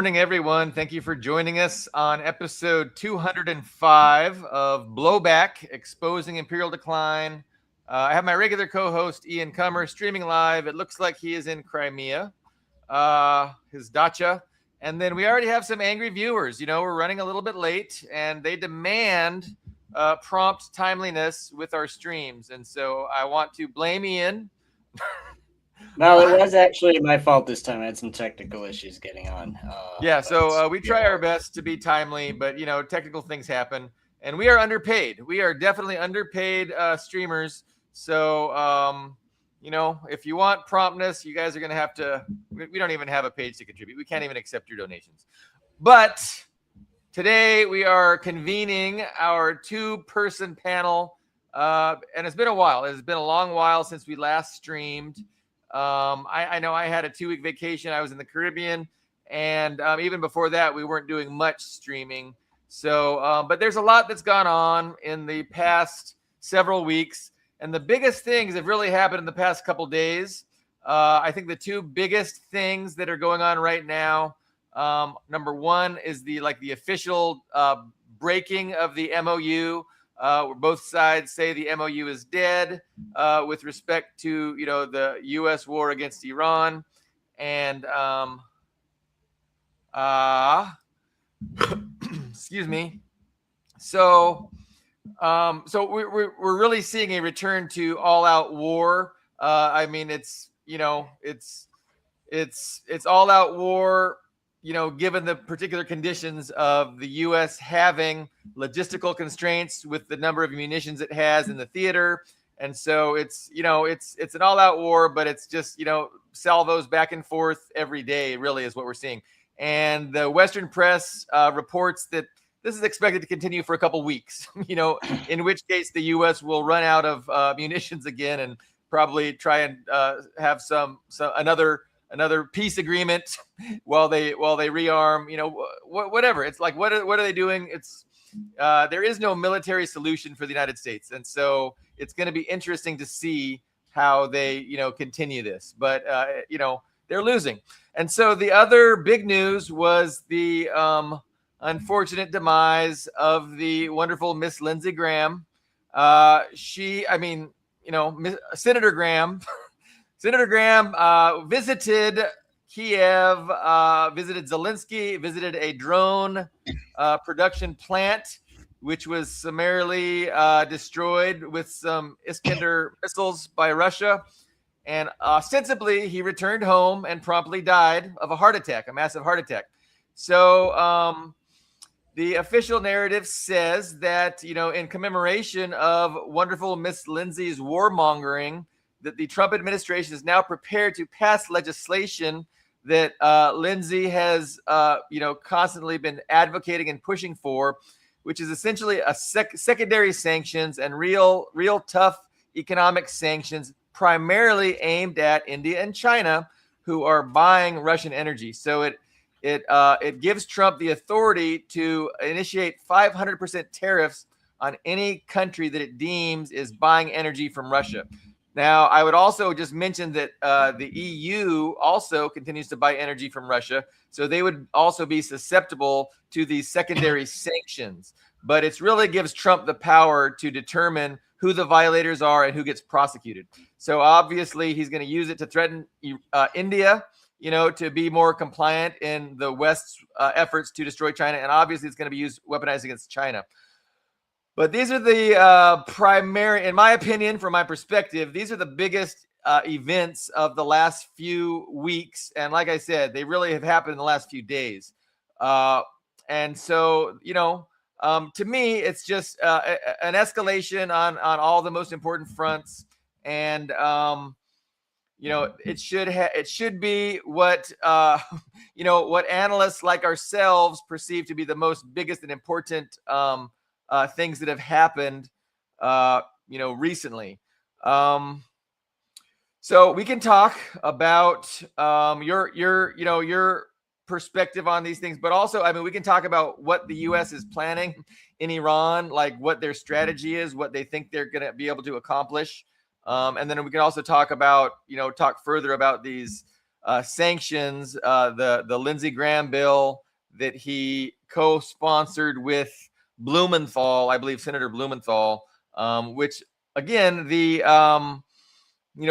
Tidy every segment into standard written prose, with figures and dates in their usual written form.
morning, everyone. Thank you for joining us on episode 205 of Blowback, Exposing Imperial Decline. I have my regular co-host, Ian Cummer, streaming live. It looks like he is in Crimea, his dacha. And then we already have some angry viewers. We're running a little bit late, and they demand prompt timeliness with our streams. And so I want to blame Ian. No, it was actually my fault this time. I had some technical issues getting on. We try our best to be timely, but technical things happen, and we are underpaid. We are definitely underpaid streamers. So if you want promptness, you guys are going to have to. We don't even have a page to contribute. We can't even accept your donations. But today we are convening our two-person panel, and it's been a while. It's been a long while since we last streamed. I know I had a 2-week vacation. I was in the Caribbean, and even before that, we weren't doing much streaming. So, but there's a lot that's gone on in the past several weeks, and the biggest things have really happened in the past couple days. I think the two biggest things that are going on right now, number one is the official breaking of the MOU. Where both sides say the MOU is dead with respect to the U.S. war against Iran, and excuse me. So we're really seeing a return to all-out war. I mean, it's all-out war. Given the particular conditions of the U.S. having logistical constraints with the number of munitions it has in the theater. And so it's an all-out war, but it's just, salvos back and forth every day, really, is what we're seeing. And the Western press reports that this is expected to continue for a couple weeks, in which case the U.S. will run out of munitions again and probably try and have another peace agreement while they rearm, whatever. It's like, what are they doing? It's there is no military solution for the United States. And so it's going to be interesting to see how they, continue this, but they're losing. And so the other big news was the unfortunate demise of the wonderful Miss Lindsey Graham. Senator Graham, Senator Graham visited Kiev, visited Zelensky, visited a drone production plant, which was summarily destroyed with some Iskander missiles by Russia. And ostensibly, he returned home and promptly died of a massive heart attack. So the official narrative says that, in commemoration of wonderful Miss Lindsay's warmongering, that the Trump administration is now prepared to pass legislation that Lindsay has, constantly been advocating and pushing for, which is essentially a secondary sanctions and real tough economic sanctions, primarily aimed at India and China, who are buying Russian energy. So it gives Trump the authority to initiate 500% tariffs on any country that it deems is buying energy from Russia. Now, I would also just mention that the EU also continues to buy energy from Russia, so they would also be susceptible to these secondary sanctions. But it really gives Trump the power to determine who the violators are and who gets prosecuted. So obviously, he's going to use it to threaten India, to be more compliant in the West's efforts to destroy China. And obviously, it's going to be weaponized against China. But these are the primary, in my opinion, from my perspective, these are the biggest events of the last few weeks. And like I said, they really have happened in the last few days. And so, to me, it's just an escalation on all the most important fronts. And, it should be what, what analysts like ourselves perceive to be the most biggest and important things that have happened, recently. So we can talk about your perspective on these things, but also, we can talk about what the U.S. is planning in Iran, like what their strategy is, what they think they're going to be able to accomplish. And then we can also talk about, talk further about these sanctions, the Lindsey Graham bill that he co-sponsored with Blumenthal, I believe Senator Blumenthal, which again, the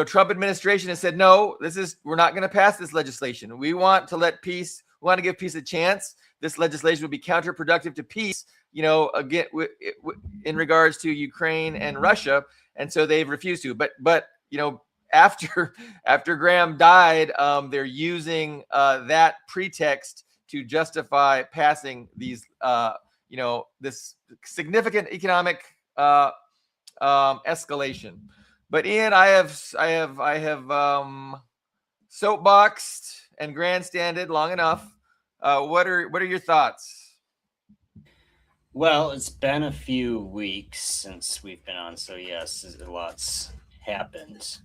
Trump administration has said, no, we're not going to pass this legislation. We want to let peace. We want to give peace a chance. This legislation would be counterproductive to peace, again, in regards to Ukraine and Russia. And so they've refused to. But after Graham died, they're using that pretext to justify passing these, this significant economic escalation. But Ian, I have soapboxed and grandstanded long enough. What are your thoughts? Well, it's been a few weeks since we've been on, so yes, a lot's happened.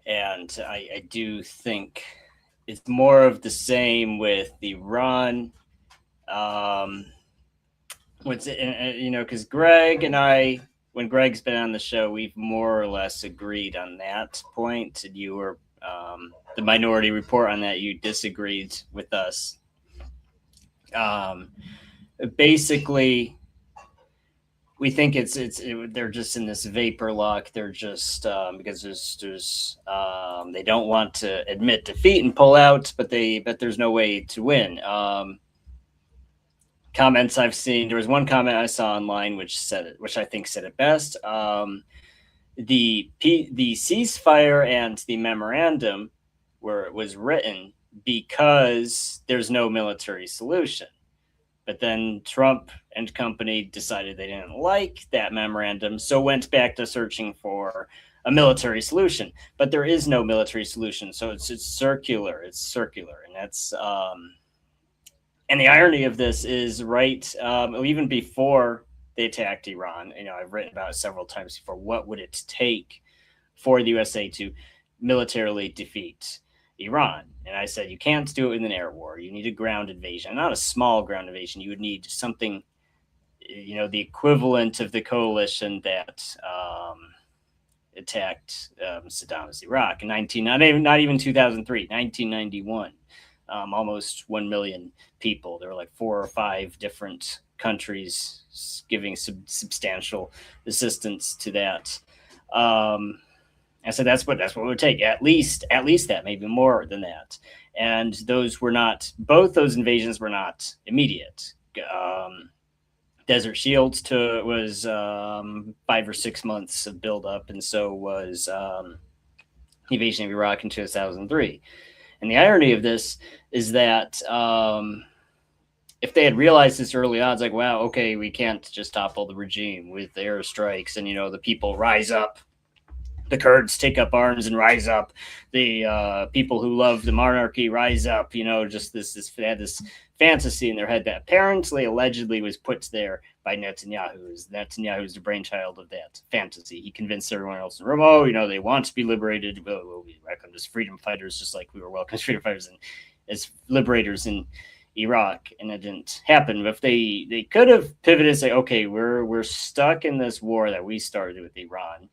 And I do think it's more of the same with Iran. Because Greg and I, when Greg's been on the show, we've more or less agreed on that point. And you were the Minority Report on that. You disagreed with us. Basically, we think they're just in this vapor lock. They're just because there's they don't want to admit defeat and pull out, but there's no way to win. Comments I've seen. There was one comment I saw online which I think said it best. The ceasefire and the memorandum was written because there's no military solution. But then Trump and company decided they didn't like that memorandum, so went back to searching for a military solution. But there is no military solution, so it's circular. It's circular, and that's and the irony of this is even before they attacked Iran. I've written about it several times before. What would it take for the USA to militarily defeat Iran? And I said, you can't do it with an air war. You need a ground invasion, not a small ground invasion. You would need something, the equivalent of the coalition that attacked Saddam's Iraq in not even 2003, 1991. Almost 1 million people. There were like 4 or 5 different countries giving substantial assistance to that. I said that's what it would take. At least that, maybe more than that. And both those invasions were not immediate. Desert Shield was 5 or 6 months of buildup, and so was the invasion of Iraq in 2003. And the irony of this is that if they had realized this early on, it's like, wow, okay, we can't just topple the regime with airstrikes, and the people rise up. The Kurds take up arms and rise up. The people who love the monarchy rise up. Just they had this fantasy in their head that apparently, allegedly, was put there by Netanyahu. Netanyahu's the brainchild of that fantasy. He convinced everyone else in the room, they want to be liberated. We'll be welcomed as freedom fighters, just like we were welcomed as freedom fighters and as liberators in Iraq, and it didn't happen. But if they could have pivoted and say, okay, we're stuck in this war that we started with Iran,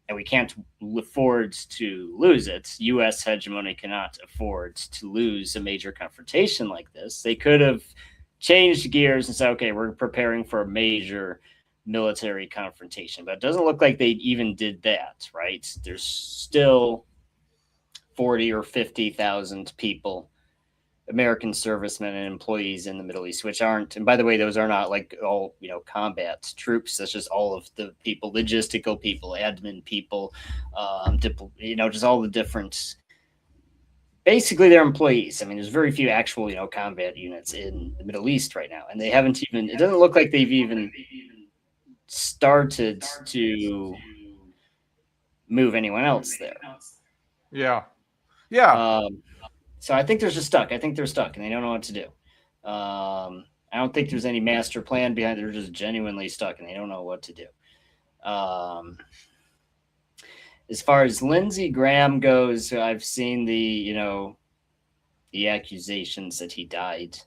and we can't afford to lose it. U.S. hegemony cannot afford to lose a major confrontation like this. They could have changed gears and said, okay, we're preparing for a major military confrontation. But it doesn't look like they even did that, right? There's still 40 or 50,000 people, American servicemen and employees in the Middle East, which aren't, and by the way, those are not like all, combat troops. That's just all of the people, logistical people, admin people, just all the different, basically they're employees. I mean, there's very few actual, combat units in the Middle East right now. And they haven't even, it doesn't look like they've even started to move anyone else there. Yeah. Yeah. So I think they're just stuck. I think they're stuck, and they don't know what to do. I don't think there's any master plan behind it. They're just genuinely stuck, and they don't know what to do. As far as Lindsey Graham goes, I've seen the accusations that he died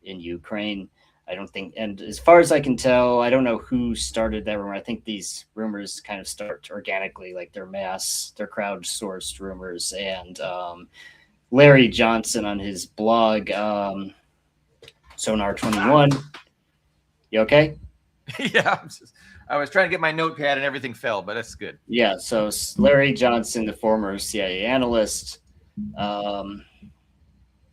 in Ukraine. I don't think, and as far as I can tell, I don't know who started that rumor. I think these rumors kind of start organically, like they're crowdsourced rumors. And Larry Johnson on his blog, Sonar 21. You okay? Yeah, I was trying to get my notepad and everything fell, but that's good. Yeah, so Larry Johnson, the former CIA analyst,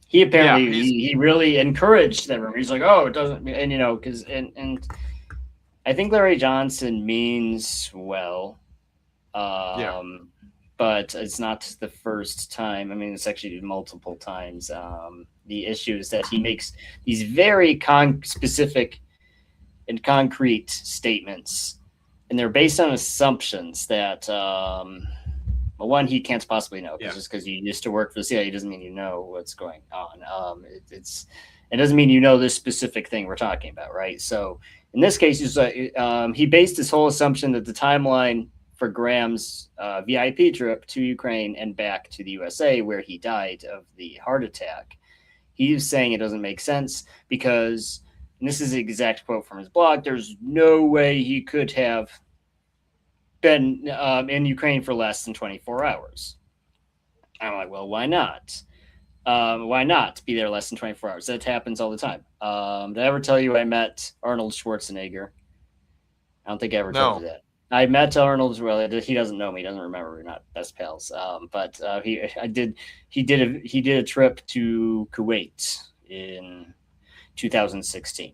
he apparently he really encouraged that rumor. He's like, oh, it doesn't, and because and I think Larry Johnson means well, but it's not the first time. I mean, it's actually multiple times. The issue is that he makes these very specific and concrete statements, and they're based on assumptions that, well, one, he can't possibly know, because just because you used to work for the CIA doesn't mean you know what's going on. It doesn't mean you know this specific thing we're talking about, right? So in this case, he based his whole assumption that the timeline for Graham's VIP trip to Ukraine and back to the USA, where he died of the heart attack, he's saying it doesn't make sense because, and this is the exact quote from his blog, there's no way he could have been in Ukraine for less than 24 hours. I'm like, well, why not? Why not be there less than 24 hours? That happens all the time. Did I ever tell you I met Arnold Schwarzenegger? I don't think I ever told you that. I met Arnold. Well, he doesn't know me. He doesn't remember. We're not best pals. But he did a trip to Kuwait in 2016,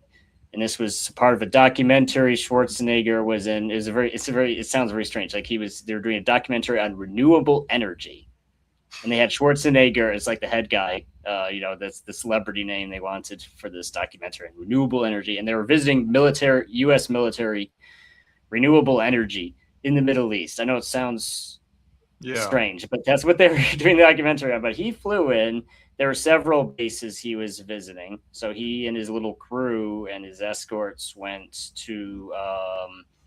and this was part of a documentary Schwarzenegger was in. It sounds very strange. Like they were doing a documentary on renewable energy, and they had Schwarzenegger as like the head guy. That's the celebrity name they wanted for this documentary on renewable energy, and they were visiting U.S. military renewable energy in the Middle East. I know it sounds strange, but that's what they were doing the documentary on. But he flew in. There were several bases he was visiting. So he and his little crew and his escorts went to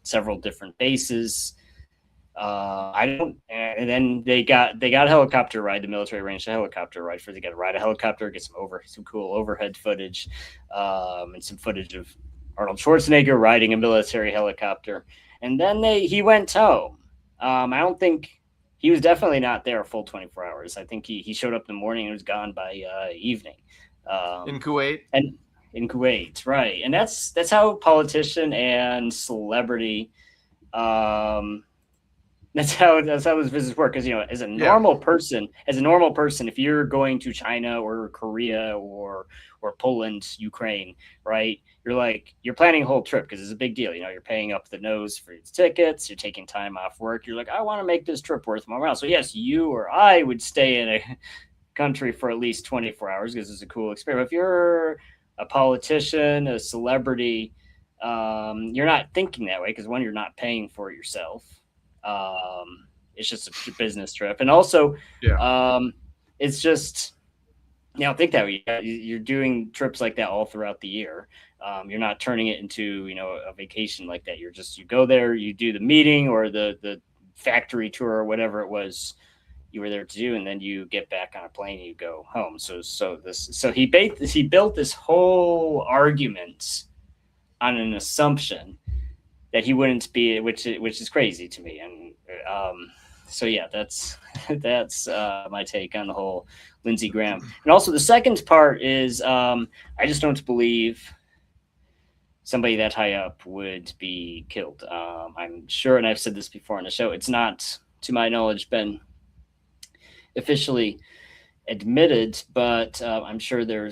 several different bases. And then they got a helicopter ride. The military arranged a helicopter ride for. They got to ride a helicopter, get some cool overhead footage, and some footage of Arnold Schwarzenegger riding a military helicopter. And then he went home. I don't think he was definitely not there a full 24 hours. I think he showed up in the morning and was gone by evening. In Kuwait? And in Kuwait, right. And that's how politician and celebrity, that's how those visits work. Because, as a normal person, if you're going to China or Korea or Poland, Ukraine, right? You're planning a whole trip because it's a big deal. You're paying up the nose for your tickets. You're taking time off work. You're like, I want to make this trip worth my while. So yes, you or I would stay in a country for at least 24 hours because it's a cool experience. If you're a politician, a celebrity, you're not thinking that way because one, you're not paying for it yourself. It's just a business trip, and also, it's just. Think that way. You're doing trips like that all throughout the year. You're not turning it into, a vacation like that. You go there, you do the meeting or the factory tour or whatever it was you were there to do, and then you get back on a plane and you go home. So he built this whole argument on an assumption that he wouldn't be, which is crazy to me. And that's my take on the whole Lindsey Graham. And also the second part is I just don't believe somebody that high up would be killed. I'm sure, and I've said this before on the show, it's not, to my knowledge, been officially admitted, but I'm sure there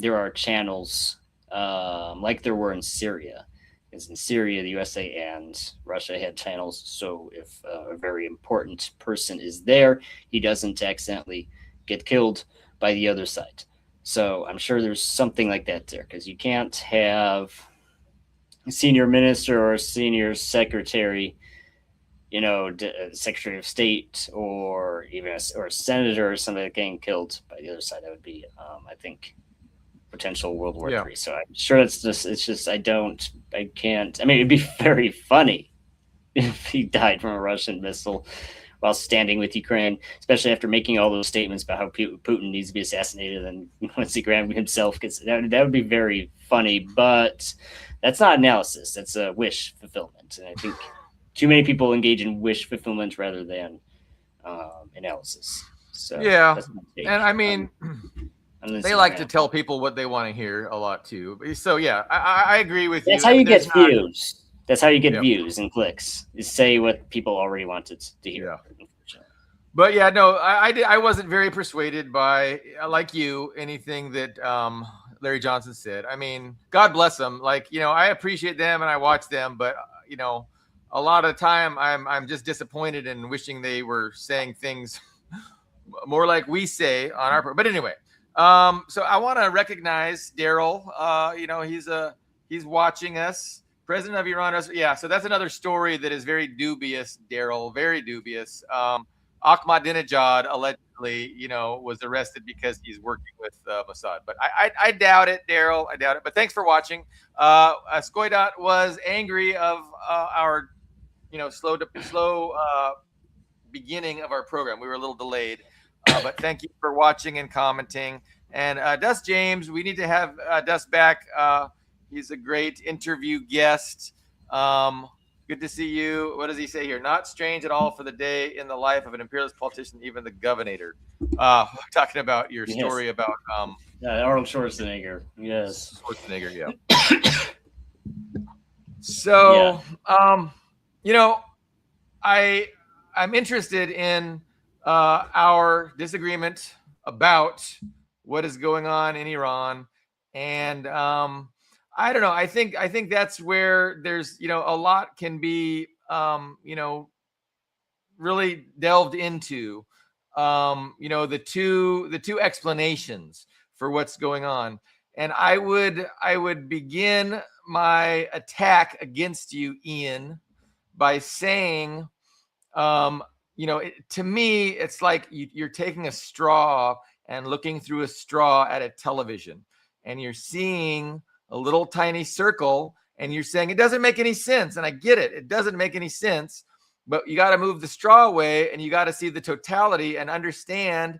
are channels like there were in Syria. Because in Syria, the USA and Russia had channels. So if a very important person is there, he doesn't accidentally get killed by the other side. So I'm sure there's something like that there, because you can't have a senior minister or a senior secretary, Secretary of State, or even a senator or somebody getting killed by the other side. That would be, I think, potential World War III. So I'm sure it's just I can't. I mean, it'd be very funny if he died from a Russian missile while standing with Ukraine, especially after making all those statements about how Putin needs to be assassinated. And once the Graham himself gets that would be very funny, but that's not analysis. That's a wish fulfillment. And I think too many people engage in wish fulfillment rather than analysis. So yeah, that's my take. and I mean, they like to tell people what they want to hear a lot too. So yeah, I agree with you. That's how you get views. That's how you get views and clicks. Is say what people already wanted to hear. Yeah. But yeah, no, I wasn't very persuaded by, like you, anything that Larry Johnson said. I mean, God bless them. Like, you know, I appreciate them and I watch them, but you know, a lot of the time I'm just disappointed and wishing they were saying things more like we say on our. But anyway, so I want to recognize Daryl. You know, he's watching us. President of Iran. Yeah, so that's another story that is very dubious, Daryl. Very dubious. Ahmadinejad allegedly, you know, was arrested because he's working with Mossad. But I doubt it, Daryl. I doubt it. But thanks for watching. Skoidot was angry of our, you know, slow beginning of our program. We were a little delayed. But thank you for watching and commenting. And Dust James, we need to have Dust back. He's a great interview guest. Good to see you. What does he say here? Not strange at all for the day in the life of an imperialist politician, even the governor. Talking about your story about Arnold Schwarzenegger. Yes. Schwarzenegger, yeah. So, you know, I'm interested in our disagreement about what is going on in Iran. And I don't know. I think that's where there's, you know, a lot can be, you know, really delved into, you know, the two explanations for what's going on. And I would begin my attack against you, Ian, by saying, you know, to me, it's like you're taking a straw and looking through a straw at a television, and you're seeing a little tiny circle, and you're saying it doesn't make any sense. And I get it. It doesn't make any sense, but you got to move the straw away, and you got to see the totality and understand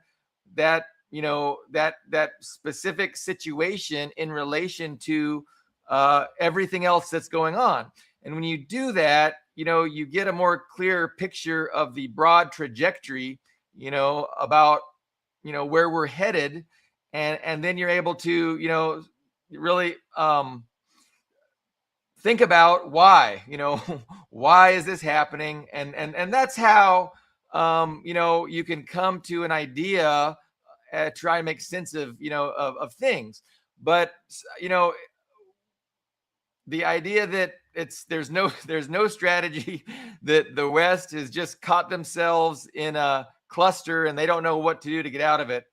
that, you know, that specific situation in relation to everything else that's going on. And when you do that, you know, you get a more clear picture of the broad trajectory, you know, about, you know, where we're headed. And then you're able to, you know, really think about why, you know, why is this happening? And that's how, you know, you can come to an idea, try and make sense of, you know, of things. But, you know, the idea that there's no strategy, that the West has just caught themselves in a cluster and they don't know what to do to get out of it.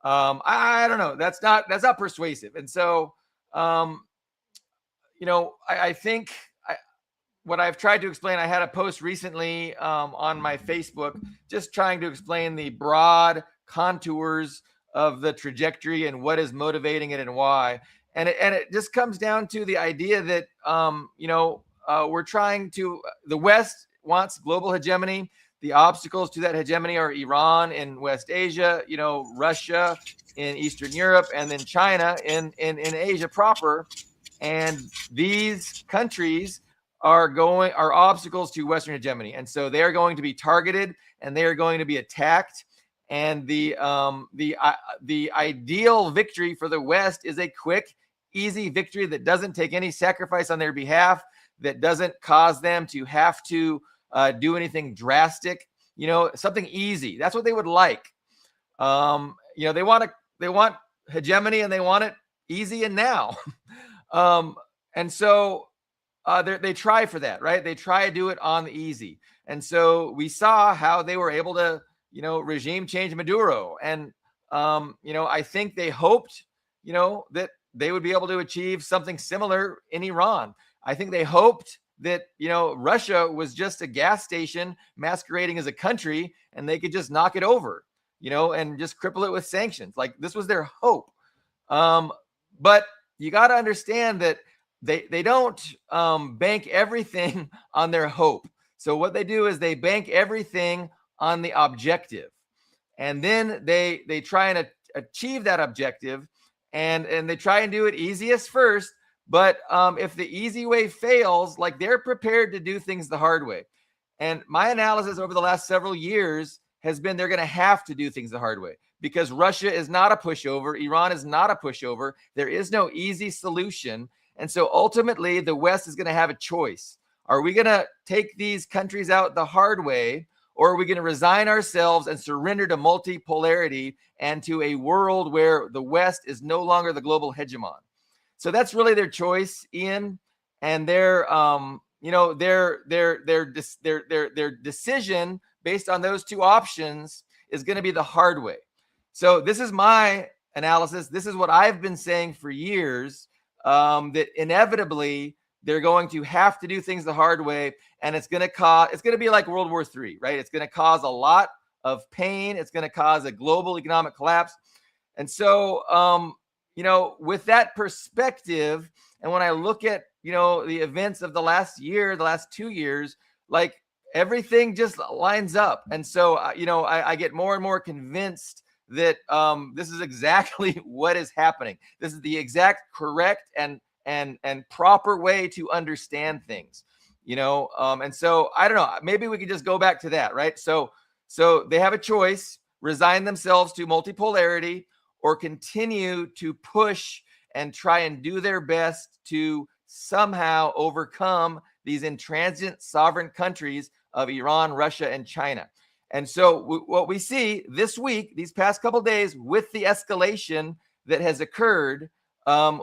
I don't know. That's not persuasive. And so, you know, I think what I've tried to explain, I had a post recently on my Facebook, just trying to explain the broad contours of the trajectory and what is motivating it and why. And it just comes down to the idea that, you know, we're trying to, the West wants global hegemony. The obstacles to that hegemony are Iran in West Asia, you know, Russia in Eastern Europe, and then China in Asia proper. And these countries are obstacles to Western hegemony. And so they are going to be targeted and they are going to be attacked. And the ideal victory for the West is a quick, easy victory that doesn't take any sacrifice on their behalf, that doesn't cause them to have to do anything drastic, you know, something easy. That's what they would like. You know, they want hegemony and they want it easy and now. And so they try for that, right? They try to do it on the easy. And so we saw how they were able to, you know, regime change Maduro. And, you know, I think they hoped, you know, that they would be able to achieve something similar in Iran. I think they hoped that, you know, Russia was just a gas station masquerading as a country and they could just knock it over, you know, and just cripple it with sanctions. Like, this was their hope. But you got to understand that they don't bank everything on their hope. So what they do is they bank everything on the objective, and then they try and achieve that objective, and they try and do it easiest first. But if the easy way fails, like, they're prepared to do things the hard way. And my analysis over the last several years has been they're going to have to do things the hard way, because Russia is not a pushover. Iran is not a pushover. There is no easy solution. And so ultimately, the West is going to have a choice. Are we going to take these countries out the hard way, or are we going to resign ourselves and surrender to multipolarity and to a world where the West is no longer the global hegemon? So that's really their choice, Ian, and their decision based on those two options is going to be the hard way. So this is my analysis. This is what I've been saying for years, that inevitably they're going to have to do things the hard way, and it's going to be like World War III, right? It's going to cause a lot of pain. It's going to cause a global economic collapse. And so, with that perspective, and when I look at, the events of the last year, the last 2 years, like, everything just lines up. And so, I get more and more convinced that this is exactly what is happening. This is the exact correct and proper way to understand things, and so I don't know, maybe we could just go back to that, right? So they have a choice: resign themselves to multipolarity, or continue to push and try and do their best to somehow overcome these intransigent sovereign countries of Iran, Russia, and China. And so what we see this week, these past couple of days, with the escalation that has occurred,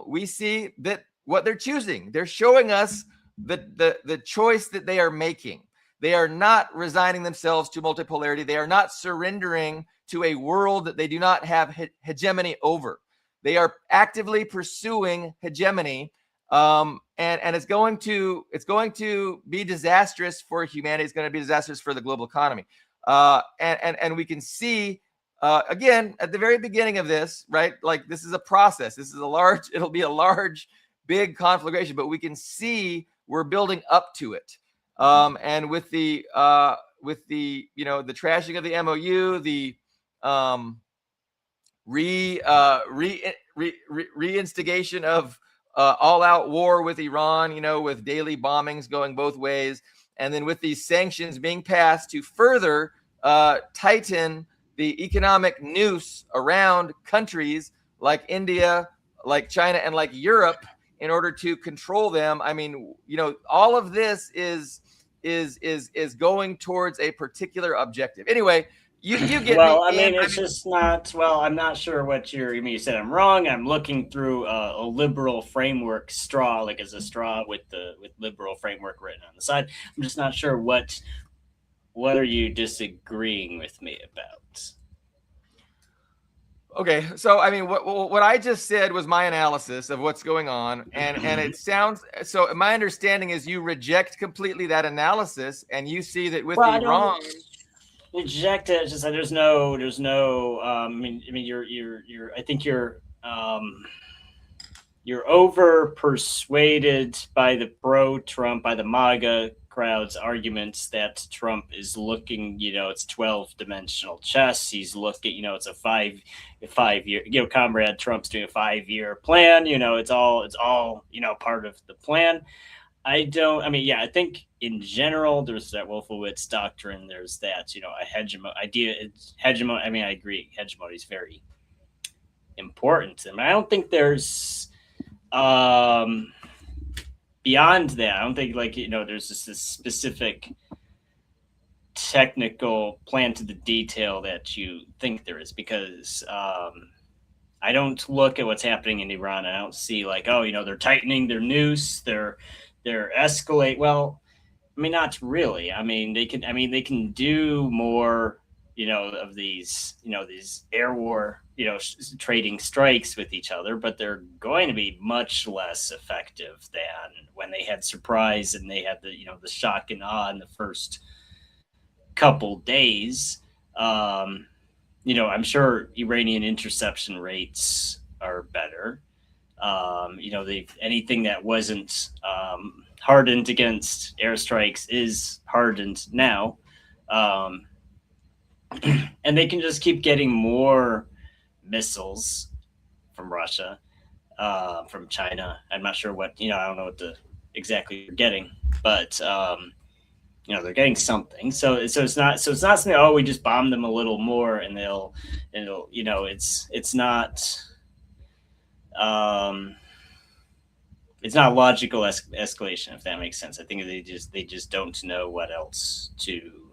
we see that what they're choosing, they're showing us the choice that they are making. They are not resigning themselves to multipolarity. They are not surrendering to a world that they do not have hegemony over. They are actively pursuing hegemony, and it's going to be disastrous for humanity. It's going to be disastrous for the global economy. And we can see, again, at the very beginning of this, right? Like, this is a process. It'll be a large, big conflagration, but we can see we're building up to it. And with the the trashing of the MOU, the reinstigation of all-out war with Iran, with daily bombings going both ways, and then with these sanctions being passed to further tighten the economic noose around countries like India, like China, and like Europe, in order to control them. I mean, all of this is going towards a particular objective. Anyway, you get well, me. It's just not. Well, I'm not sure what you said I'm wrong. I'm looking through a liberal framework straw, like as a straw with liberal framework written on the side. I'm just not sure what are you disagreeing with me about. Okay, so what I just said was my analysis of what's going on, and it sounds so. My understanding is you reject completely that analysis, and you see that with Iran. Reject it. Just there's no. You're. I think you're over persuaded by the pro-Trump, by the MAGA crowd's arguments that Trump is looking, it's 12-dimensional chess. He's looking, it's a five year, Comrade Trump's doing a 5-year plan. It's all part of the plan. I think in general, there's that Wolfowitz doctrine. There's that, a hegemony. I agree. Hegemony is very important. And I don't think there's, beyond that, I don't think there's just this specific technical plan to the detail that you think there is, because I don't look at what's happening in Iran. I don't see they're tightening their noose, they're escalate. Well, not really. They can do more, of these, these air war, trading strikes with each other, but they're going to be much less effective than when they had surprise and they had the shock and awe in the first couple days. I'm sure Iranian interception rates are better. Anything that wasn't hardened against airstrikes is hardened now. and they can just keep getting more missiles from Russia, from China. I'm not sure what, I don't know what exactly they're getting, but they're getting something. So it's not something. Oh, we just bomb them a little more, and it'll it's not. Um, it's not logical escalation, if that makes sense. I think they just don't know what else to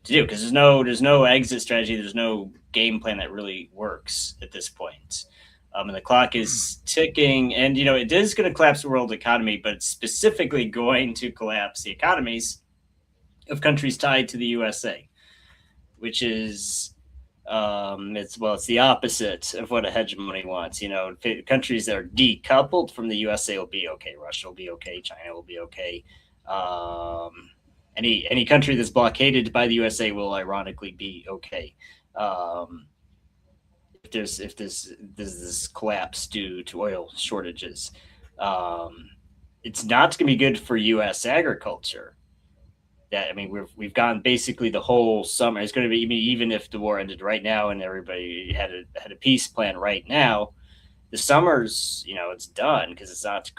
do, because there's no exit strategy. There's no game plan that really works at this point. And the clock is ticking, and it is going to collapse the world economy, but it's specifically going to collapse the economies of countries tied to the USA, which is it's the opposite of what a hegemony wants. Countries that are decoupled from the USA will be okay. Russia will be okay. China will be okay. Any country that's blockaded by the USA will ironically be okay. If there's this collapse due to oil shortages, it's not going to be good for U.S. agriculture. We've gone basically the whole summer. It's going to be even if the war ended right now and everybody had a peace plan right now, the summer's it's done, because it's not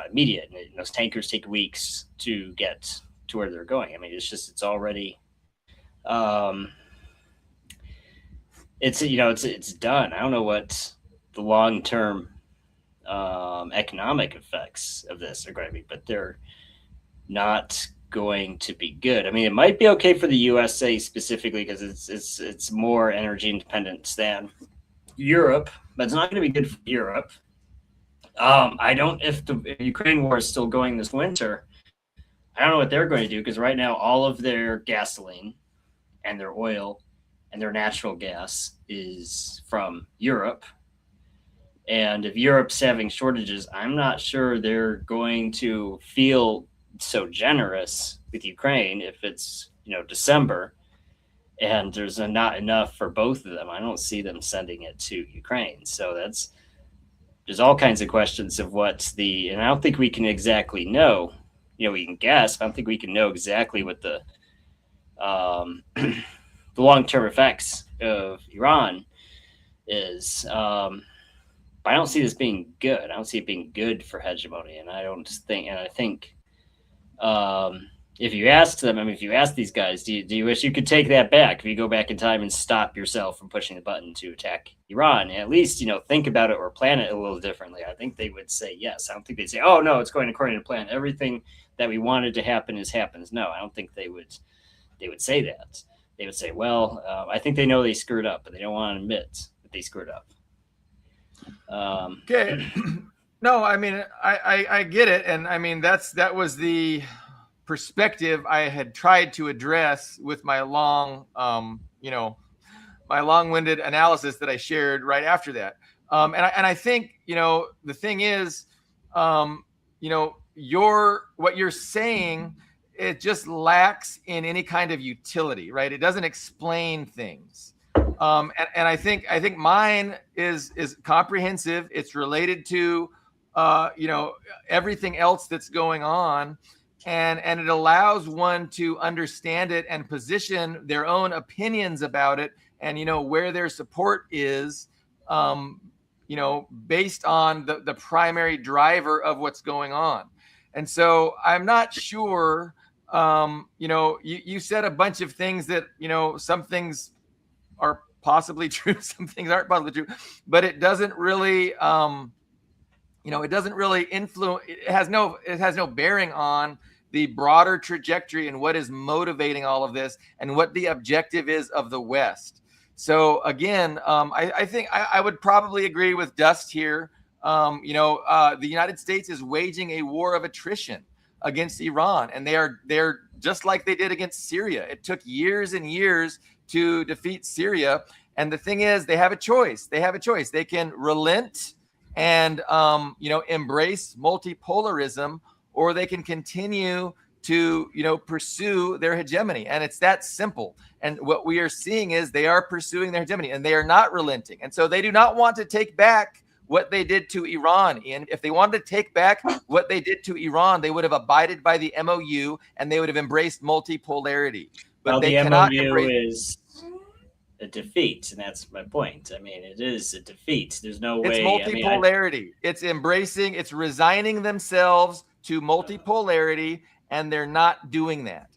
immediate. And those tankers take weeks to get to where they're going. It's already it's done. I don't know what the long term economic effects of this are going to be, but they're not going to be good. It might be okay for the USA specifically, because it's more energy independent than Europe, but it's not going to be good for Europe. If the Ukraine war is still going this winter, I don't know what they're going to do, because right now all of their gasoline and their oil and their natural gas is from Europe. And if Europe's having shortages, I'm not sure they're going to feel so generous with Ukraine if it's December and there's not enough for both of them. I don't see them sending it to Ukraine. So there's all kinds of questions of and I don't think we can exactly know. We can guess, but I don't think we can know exactly what the the long-term effects of Iran is. But I don't see this being good. I don't see it being good for hegemony, and I think if you ask them, if you ask these guys, do you wish you could take that back? If you go back in time and stop yourself from pushing the button to attack Iran, at least, think about it or plan it a little differently, I think they would say yes. I don't think they'd say, oh, no, it's going according to plan. Everything that we wanted to happen happens. No, I don't think they would say that. They would say, well, I think they know they screwed up, but they don't want to admit that they screwed up. Okay. No, I get it. And that was the perspective I had tried to address with my my long-winded analysis that I shared right after that. And I think, the thing is, what you're saying, it just lacks in any kind of utility, right? It doesn't explain things. And I think mine is comprehensive. It's related to, everything else that's going on. And it allows one to understand it and position their own opinions about it, and where their support is, based on the primary driver of what's going on. And so I'm not sure. You said a bunch of things that some things are possibly true, some things aren't possibly true, but it doesn't really it doesn't really influence. It has no bearing on the broader trajectory and what is motivating all of this and what the objective is of the West. So again, I think I would probably agree with Dust here. The United States is waging a war of attrition against Iran, and they're just like they did against Syria. It took years and years to defeat Syria. And the thing is, they have a choice. They can relent and embrace multipolarism, or they can continue to pursue their hegemony. And it's that simple. And what we are seeing is they are pursuing their hegemony, and they are not relenting. And so they do not want to take back what they did to Iran. Ian, if they wanted to take back what they did to Iran, they would have abided by the MOU and they would have embraced multipolarity. but Well, they the cannot MOU embrace. is a defeat, and that's my point. I mean, it is a defeat. There's no It's way. I mean, multipolarity. It's embracing. It's resigning themselves to multipolarity, and they're not doing that.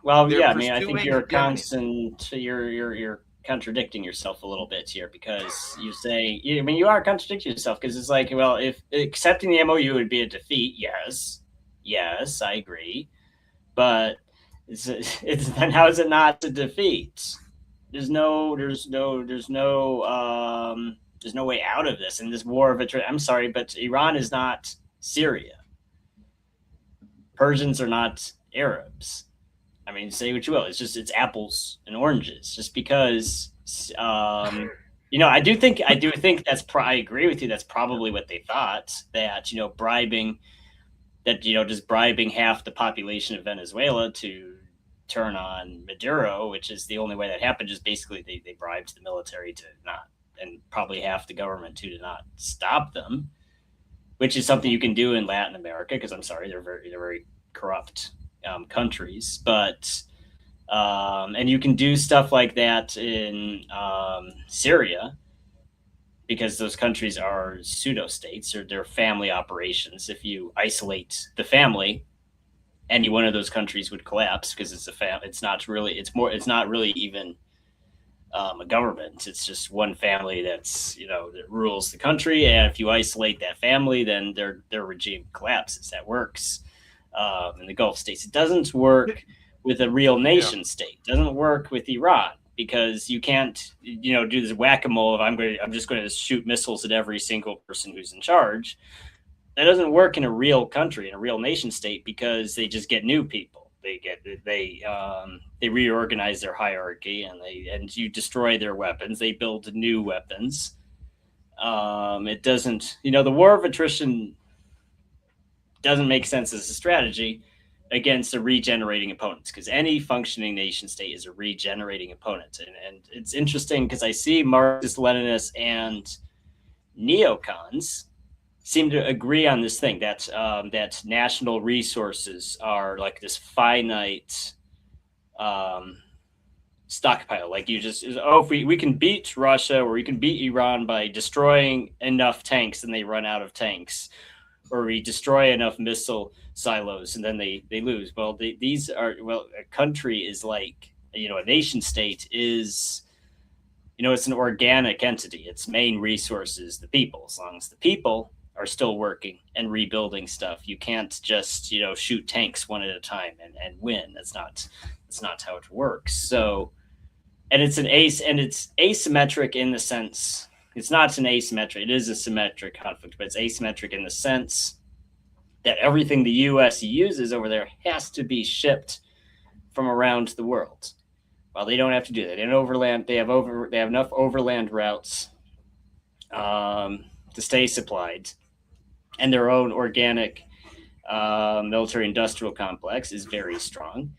well, They're yeah. I mean, I think pursuing you're a hegemony. constant. You're contradicting yourself a little bit here because you say. I mean, you are contradicting yourself because it's like, well, if accepting the MOU would be a defeat, yes, I agree, but it's then how is it not a defeat? There's no way out of this. And this war of attrition. I'm sorry, but Iran is not Syria. Persians are not Arabs. I mean, say what you will. It's apples and oranges. Just because, I do think that's. I agree with you. That's probably what they thought. That bribing, just bribing half the population of Venezuela to turn on Maduro, which is the only way that happened. Just basically, they bribed the military to not, and probably half the government too, to not stop them, which is something you can do in Latin America because I'm sorry, they're very corrupt countries, but and you can do stuff like that in Syria because those countries are pseudo states or they're family operations. If you isolate the family, any one of those countries would collapse because it's not really even a government. It's just one family that rules the country, and if you isolate that family, then their regime collapses. That works in the Gulf states. It doesn't work with a real nation state. It doesn't work with Iran because you can't do this whack-a-mole of I'm just going to shoot missiles at every single person who's in charge. That doesn't work in a real country, in a real nation state, because they just get new people. They reorganize their hierarchy and you destroy their weapons. They build new weapons. It doesn't, the war of attrition doesn't make sense as a strategy against a regenerating opponent because any functioning nation state is a regenerating opponent. And it's interesting because I see Marxist Leninists and neocons seem to agree on this thing that that national resources are like this finite stockpile. Like if we can beat Russia or we can beat Iran by destroying enough tanks and they run out of tanks, or we destroy enough missile silos and then they lose. Well, a country is like, a nation state is, it's an organic entity. Its main resource is the people. As long as the people are still working and rebuilding stuff, you can't just, shoot tanks one at a time and win. That's not how it works. So, and it's asymmetric in the sense, it's not an asymmetric, it is a symmetric conflict, but it's asymmetric in the sense that everything the US uses over there has to be shipped from around the world. Well, they don't have to do that. They have enough overland routes to stay supplied, and their own organic military-industrial complex is very strong.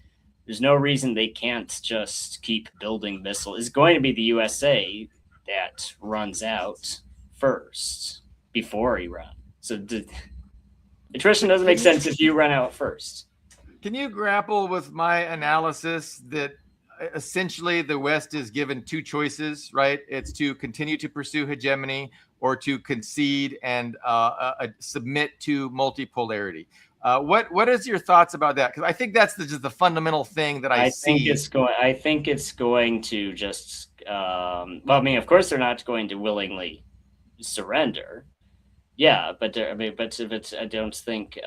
There's no reason they can't just keep building missiles. It's going to be the USA that runs out first before Iran. So attrition doesn't make sense if you run out first. Can you grapple with my analysis that essentially the West is given two choices, right? It's to continue to pursue hegemony or to concede and submit to multipolarity. What is your thoughts about that? Because I think that's just the fundamental thing that I see. I think it's going to just. Of course, they're not going to willingly surrender. Yeah, but I don't think.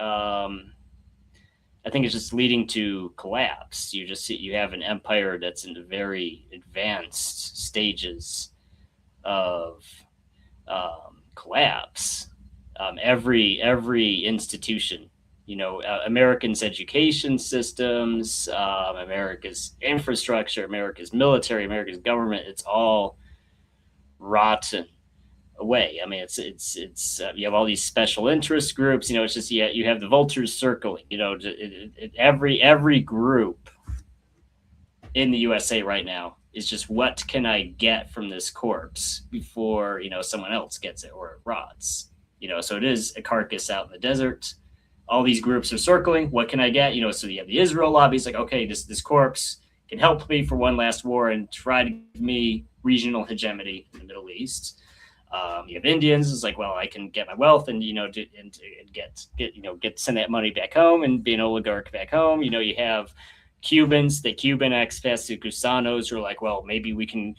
I think it's just leading to collapse. You have an empire that's in the very advanced stages of collapse. Every institution, Americans' education systems, America's infrastructure, America's military, America's government, it's all rotten away. I mean, it's you have all these special interest groups. It's just you have the vultures circling. Every group in the USA right now is just, what can I get from this corpse before someone else gets it or it rots. So it is a carcass out in the desert all these groups are circling. What can I get? So you have the Israel lobby. It's like, okay, this corpse can help me for one last war and try to give me regional hegemony in the Middle East. You have Indians. It's like, well, I can get my wealth and get send that money back home and be an oligarch back home. You have Cubans, the Cuban expats, the Gusanos, who are like, well, maybe we can,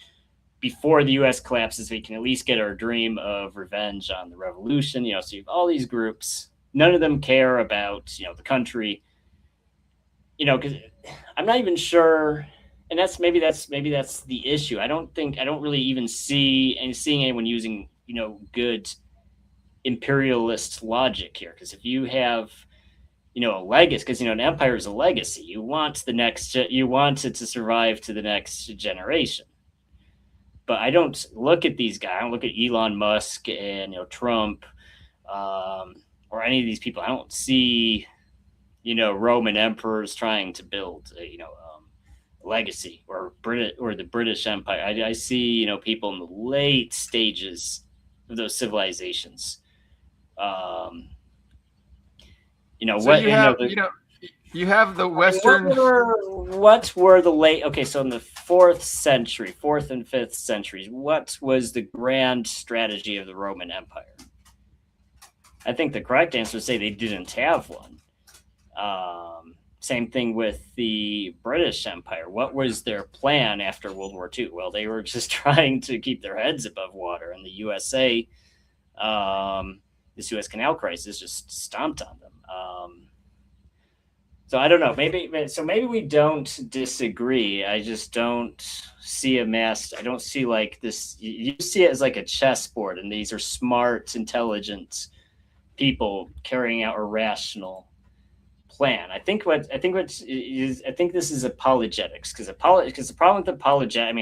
before the U.S. collapses, we can at least get our dream of revenge on the revolution. So you have all these groups. None of them care about the country. Because I'm not even sure. And that's the issue. I don't really even seeing anyone using, good imperialist logic here. Because if you have, a legacy, because, an empire is a legacy. You want it to survive to the next generation. But I don't look at these guys. I don't look at Elon Musk and, Trump, or any of these people. I don't see, Roman emperors trying to build, legacy or the British Empire. I see, people in the late stages of those civilizations. You have the Western. What were the late? Okay, so in the 4th and 5th centuries, what was the grand strategy of the Roman Empire? I think the correct answer is say they didn't have one. Same thing with the British Empire. What was their plan after World War II? Well, they were just trying to keep their heads above water, and the USA, this Suez Canal crisis just stomped on them. So I don't know. Maybe we don't disagree. I just don't see I don't see like this. You see it as like a chessboard, and these are smart, intelligent people carrying out a rational plan. I think this is apologetics, because the problem with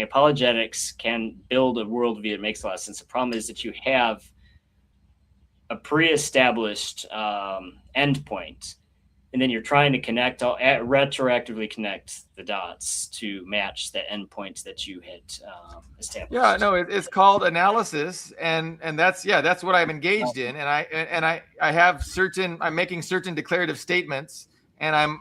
apologetics can build a worldview that makes a lot of sense. The problem is that you have a pre-established endpoint, and then you're trying to retroactively connect the dots to match the endpoints that you had established. Yeah, no, it's called analysis, and that's what I'm engaged in, and I'm making certain declarative statements, and I'm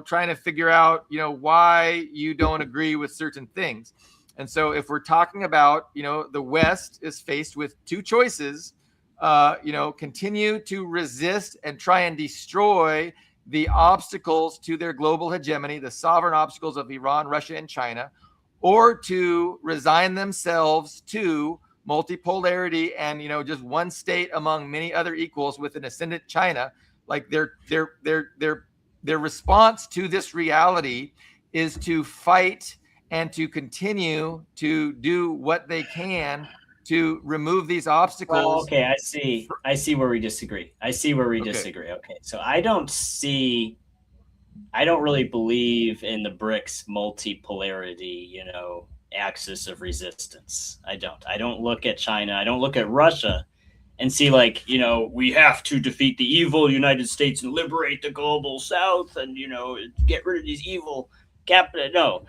trying to figure out why you don't agree with certain things. And so if we're talking about the West is faced with two choices, continue to resist and try and destroy the obstacles to their global hegemony, the sovereign obstacles of Iran, Russia, and China, or to resign themselves to multipolarity and just one state among many other equals with an ascendant China. Like their response to this reality is to fight and to continue to do what they can to remove these obstacles. Well, okay, I see where we disagree. disagree. Okay, so I don't really believe in the BRICS multipolarity, axis of resistance. I don't look at China. I don't look at Russia and see we have to defeat the evil United States and liberate the global South and, get rid of these evil capital.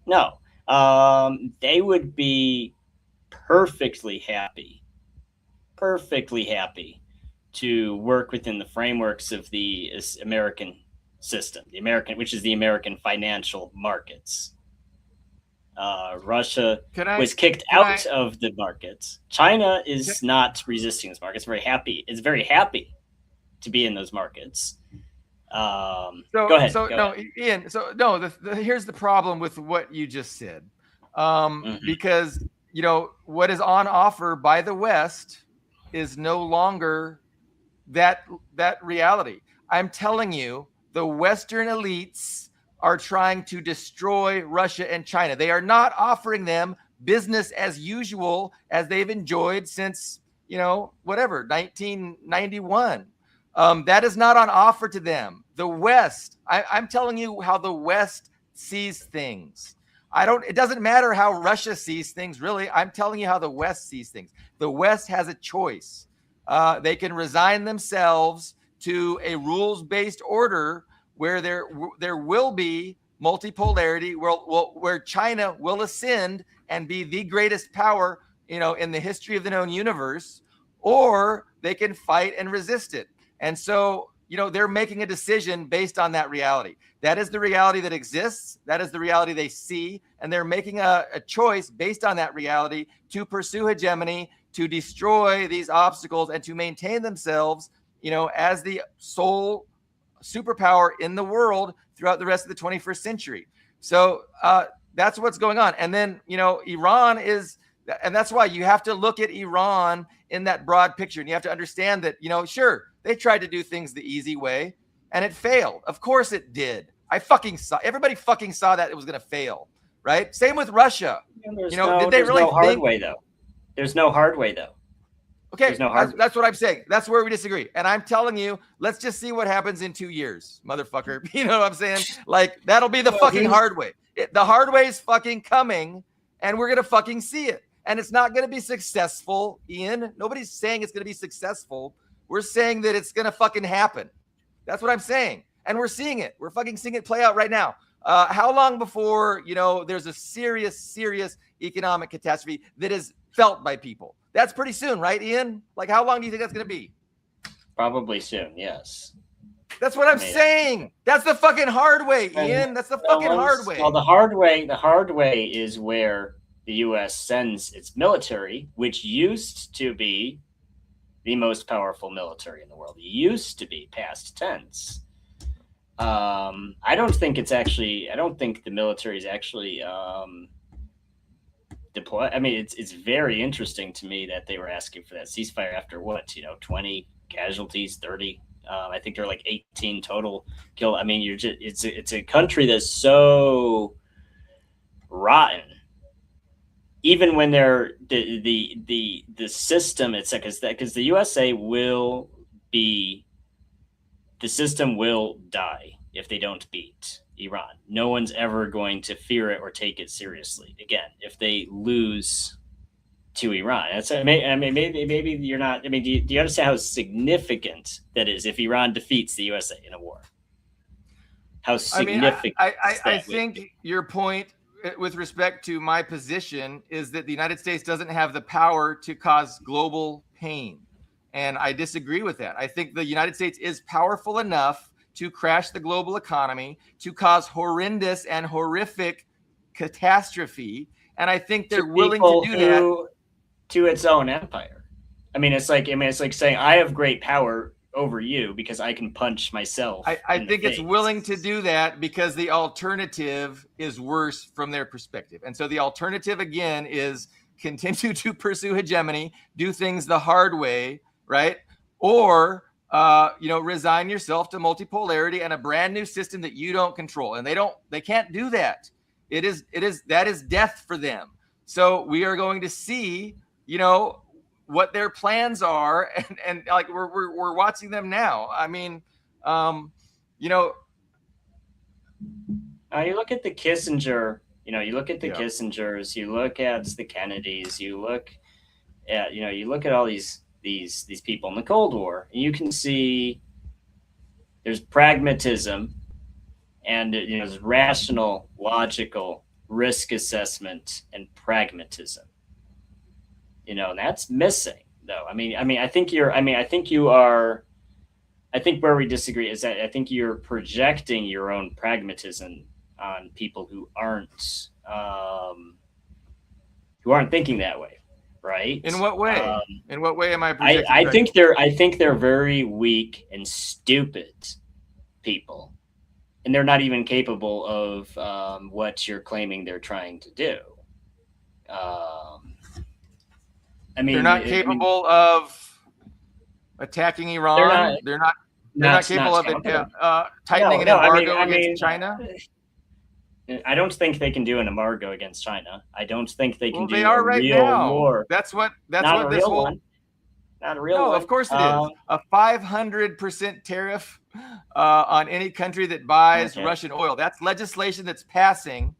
No. They would be perfectly happy to work within the frameworks of the American system, which is the American financial markets. Russia was kicked out of the markets. China is not resisting this market. It's very happy to be in those markets. Go ahead. Ian. Here's the problem with what you just said, because what is on offer by the West is no longer that reality. I'm telling you, the Western elites are trying to destroy Russia and China. They are not offering them business as usual as they've enjoyed since, 1991. That is not on offer to them. The West, I'm telling you how the West sees things. It doesn't matter how Russia sees things, really. I'm telling you how the West sees things. The West has a choice. They can resign themselves to a rules-based order where there will be multipolarity, where China will ascend and be the greatest power, in the history of the known universe, or they can fight and resist it. And so they're making a decision based on that reality. That is the reality that exists. That is the reality they see. And they're making a choice based on that reality to pursue hegemony, to destroy these obstacles, and to maintain themselves, as the sole superpower in the world throughout the rest of the 21st century. So that's what's going on. And then, Iran is, and that's why you have to look at Iran in that broad picture. And you have to understand that, sure, they tried to do things the easy way and it failed. Of course it did. Everybody fucking saw that it was going to fail, right? Same with Russia. Did they really hard way though? There's no hard way though. Okay, that's what I'm saying. That's where we disagree. And I'm telling you, let's just see what happens in 2 years, motherfucker. You know what I'm saying? Like, that'll be the fucking hard way. The hard way is fucking coming, and we're going to fucking see it. And it's not going to be successful, Ian. Nobody's saying it's going to be successful. We're saying that it's going to fucking happen. That's what I'm saying. And we're seeing it. We're fucking seeing it play out right now. How long before, there's a serious economic catastrophe that is felt by people? That's pretty soon, right, Ian? Like, how long do you think that's going to be? Probably soon, yes. That's what I'm saying. That's the fucking hard way, Ian. That's the fucking hard way. Well, the hard way is where the U.S. sends its military, which used to be the most powerful military in the world. It used to be, past tense. I don't think the military is actually deploy. I mean, it's very interesting to me that they were asking for that ceasefire after 20 casualties, 30. I think there are like 18 total killed. I mean, it's a country that's so rotten. Even when they're the system, it's because the USA will be, the system will die if they don't beat Iran. No one's ever going to fear it or take it seriously again if they lose to Iran. Maybe you're not. I mean, do you understand how significant that is if Iran defeats the USA in a war? How significant? I think your point with respect to my position is that the United States doesn't have the power to cause global pain, and I disagree with that. I think the United States is powerful enough to crash the global economy, to cause horrendous and horrific catastrophe. And I think they're willing to do that to its own empire. I mean, it's like saying I have great power over you because I can punch myself. I think it's willing to do that because the alternative is worse from their perspective. And so the alternative again is continue to pursue hegemony, do things the hard way, right? Or resign yourself to multipolarity and a brand new system that you don't control. And they can't do that. That is death for them. So we are going to see, what their plans are. And like, we're watching them now. I mean, you look at the Kissinger, you look at the Kissingers, you look at the Kennedys, you look at all these people in the Cold War, and you can see there's pragmatism and there's rational, logical risk assessment and pragmatism. And that's missing though. I think where we disagree is that I think you're projecting your own pragmatism on people who aren't thinking that way. Right. In what way? In what way am I projecting? I think they're very weak and stupid people, and they're not even capable of what you're claiming they're trying to do. They're not capable of attacking Iran. They're not capable of tightening an embargo against China. I don't think they can do an embargo against China. I don't think they can do a real war. That's what this whole one. Not a real one. No, of course it is. A 500% tariff on any country that buys Russian oil. That's legislation that's passing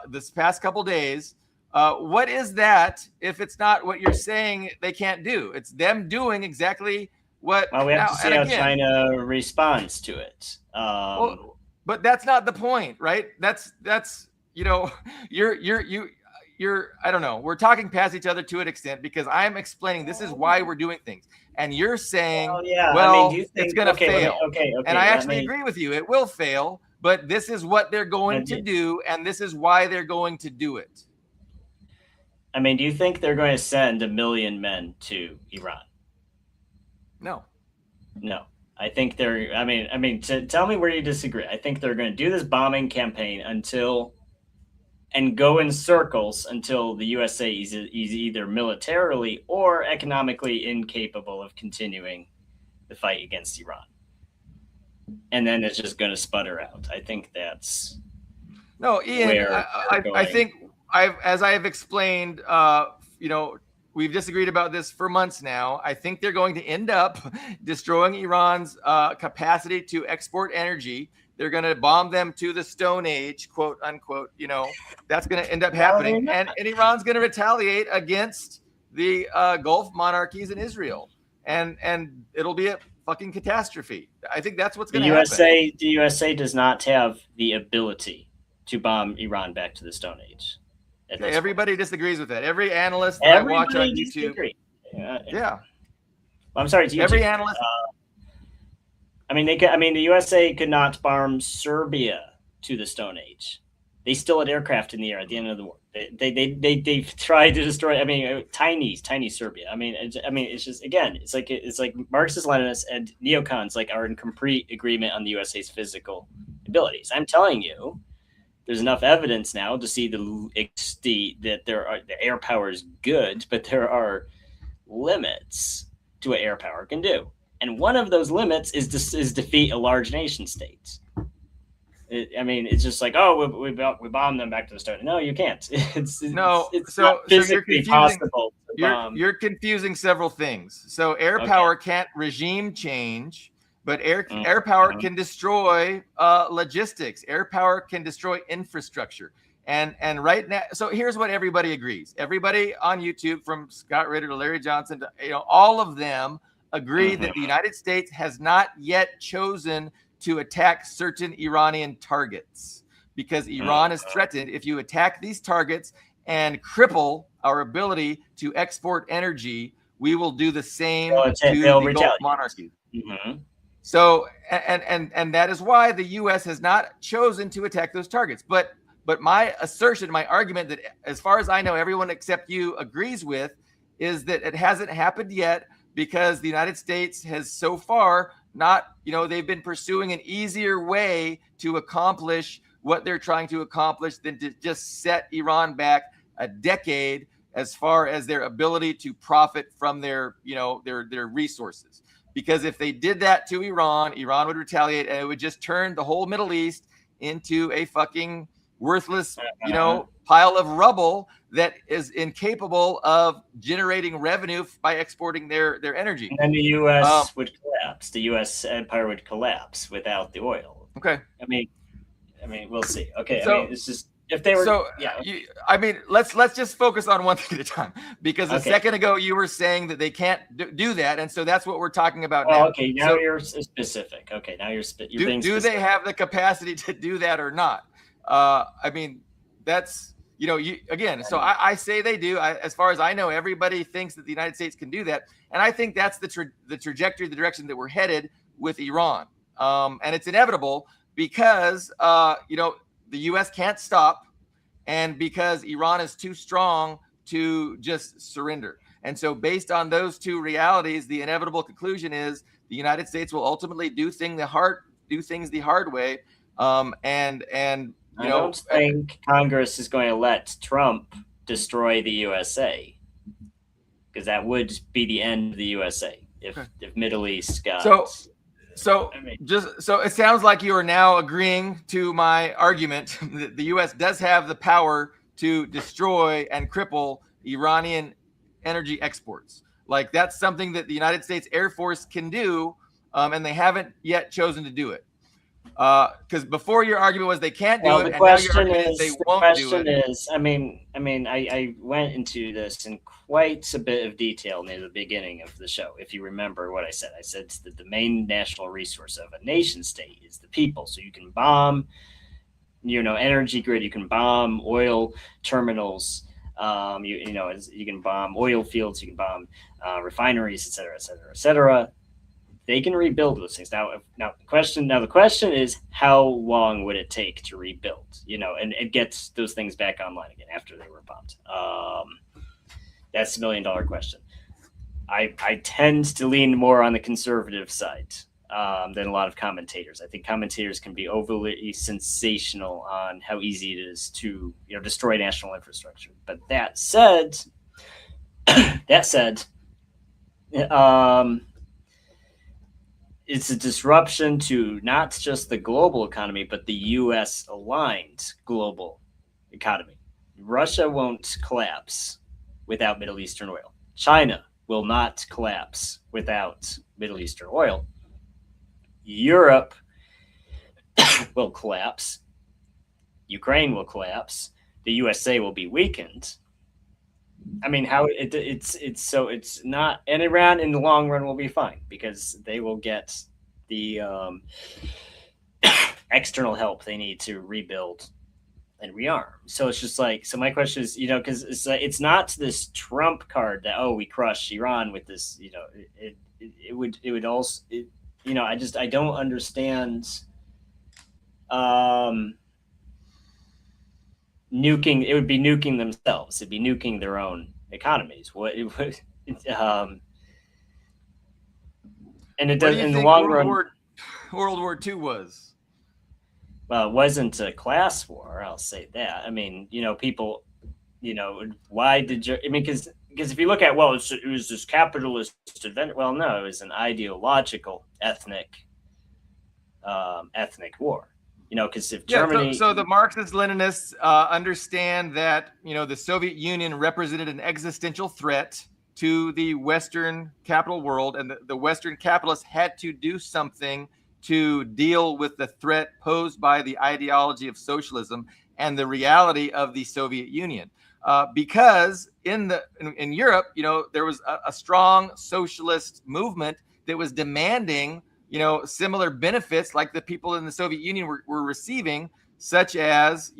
this past couple days. What is that if it's not what you're saying they can't do? It's them doing exactly what. Well, we have to see how China responds to it. But that's not the point, right? That's I don't know. We're talking past each other to an extent because I'm explaining this is why we're doing things, and you're saying, Well, yeah. well, I mean, do you think it's going to fail? Okay. And I actually agree with you. It will fail, but this is what they're going to do, and this is why they're going to do it. I mean, do you think they're going to send 1 million men to Iran? No. I think they're. I mean, tell me where you disagree. I think they're going to do this bombing campaign and go in circles until the USA is either militarily or economically incapable of continuing the fight against Iran. And then it's just going to sputter out. I think that's no, Ian. I think as I have explained, we've disagreed about this for months now. I think they're going to end up destroying Iran's capacity to export energy. They're going to bomb them to the Stone Age, quote unquote. That's going to end up happening. And Iran's going to retaliate against the Gulf monarchies in Israel. And it'll be a fucking catastrophe. I think that's what's going to happen. The USA does not have the ability to bomb Iran back to the Stone Age. Everybody disagrees with that. Every analyst I watch on YouTube. Yeah. Well, I'm sorry. Every analyst. The USA could not bomb Serbia to the Stone Age. They still had aircraft in the air at the end of the war. They tried to destroy. Tiny Serbia. It's just, again, it's like Marxist Leninists and neocons are in complete agreement on the USA's physical abilities. I'm telling you, there's enough evidence now to see that the air power is good, but there are limits to what air power can do, and one of those limits is defeat a large nation state. It's just like, we bomb them back to the start. No, you can't. It's not physically possible. You're confusing several things. So air power can't regime change. But air power can destroy logistics. Air power can destroy infrastructure. And right now, so here's what everybody agrees. Everybody on YouTube, from Scott Ritter to Larry Johnson, all of them agree that the United States has not yet chosen to attack certain Iranian targets, because Iran is threatened. If you attack these targets and cripple our ability to export energy, we will do the same to the Gulf monarchy. So, and that is why the U.S. has not chosen to attack those targets. But my assertion, my argument that, as far as I know, everyone except you agrees with, is that it hasn't happened yet because the United States has so far not, they've been pursuing an easier way to accomplish what they're trying to accomplish than to just set Iran back a decade as far as their ability to profit from their resources. Because if they did that to Iran would retaliate, and it would just turn the whole Middle East into a fucking worthless, pile of rubble that is incapable of generating revenue by exporting their energy. And then the U.S. would collapse. The U.S. empire would collapse without the oil. Okay. We'll see. Okay. So, it's just, if they were, let's just focus on one thing at a time, because a second ago you were saying that they can't do that, and so that's what we're talking about now. Okay, now you're specific. Okay, now you're being specific. Do they have the capacity to do that or not? That's again. So I say they do. As far as I know, everybody thinks that the United States can do that, and I think that's the trajectory, the direction that we're headed with Iran, and it's inevitable because the U.S. can't stop, and because Iran is too strong to just surrender. And so based on those two realities, the inevitable conclusion is the United States will ultimately do things the hard way. I don't think Congress is going to let Trump destroy the USA, because that would be the end of the USA if Middle East got... So it sounds like you are now agreeing to my argument that the U.S. does have the power to destroy and cripple Iranian energy exports. Like, that's something that the United States Air Force can do, and they haven't yet chosen to do it. Because before your argument was they can't do it, and now your argument is they won't do it. The question is, I went into this in quite a bit of detail near the beginning of the show. If you remember what I said that the main national resource of a nation state is the people. So you can bomb, energy grid, you can bomb oil terminals, You can bomb oil fields, you can bomb refineries, et cetera, et cetera, et cetera. They can rebuild those things. Now the question is, how long would it take to rebuild? And get those things back online again after they were bombed. That's the $1 million question. I tend to lean more on the conservative side than a lot of commentators. I think commentators can be overly sensational on how easy it is to destroy national infrastructure. But that said, it's a disruption to not just the global economy, but the U.S. aligned global economy. Russia won't collapse without Middle Eastern oil. China will not collapse without Middle Eastern oil. Europe will collapse. Ukraine will collapse. The USA will be weakened. I mean, it's not, and Iran in the long run will be fine because they will get the external help they need to rebuild and rearm. So it's just like, so my question is, because it's not this Trump card that, we crush Iran with this, it would also, I don't understand nuking. It would be nuking themselves. It'd be nuking their own economies. And it does in the long run. World War II was. Well, it wasn't a class war. I'll say that. I mean, people, why did you? I mean, because if you look at, it was this capitalist event. Well, no, it was an ideological ethnic war. Because if Germany, so the Marxist-Leninists understand that the Soviet Union represented an existential threat to the Western capital world, and the Western capitalists had to do something to deal with the threat posed by the ideology of socialism and the reality of the Soviet Union. Because in Europe, there was a strong socialist movement that was demanding similar benefits like the people in the Soviet Union were receiving, such as,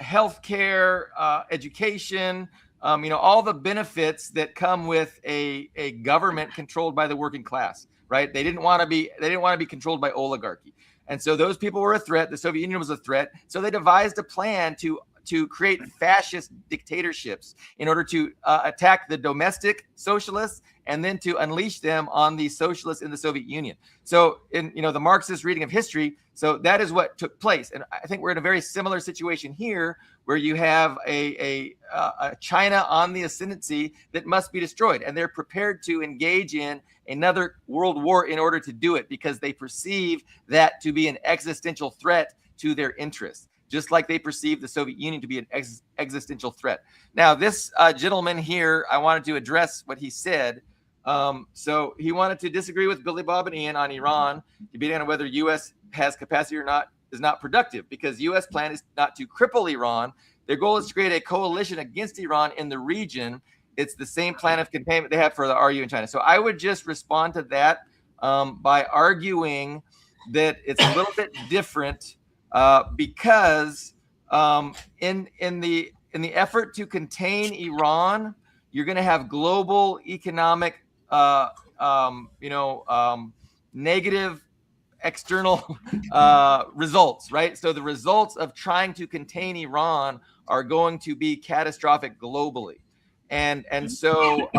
healthcare, education, all the benefits that come with a government controlled by the working class, right? They didn't want to be controlled by oligarchy. And so those people were a threat. The Soviet Union was a threat. So they devised a plan to create fascist dictatorships in order to attack the domestic socialists and then to unleash them on the socialists in the Soviet Union. So in the Marxist reading of history, so that is what took place. And I think we're in a very similar situation here where you have a China on the ascendancy that must be destroyed. And they're prepared to engage in another world war in order to do it because they perceive that to be an existential threat to their interests, just like they perceive the Soviet Union to be an existential threat. Now, this gentleman here, I wanted to address what he said. So he wanted to disagree with Billy Bob and Ian on Iran, debating on whether U.S. has capacity or not is not productive because U.S. plan is not to cripple Iran. Their goal is to create a coalition against Iran in the region. It's the same plan of containment they have for the RU in China. So I would just respond to that by arguing that it's a little bit different because in the effort to contain Iran, you're going to have global economic negative external results, right? So the results of trying to contain Iran are going to be catastrophic globally. And so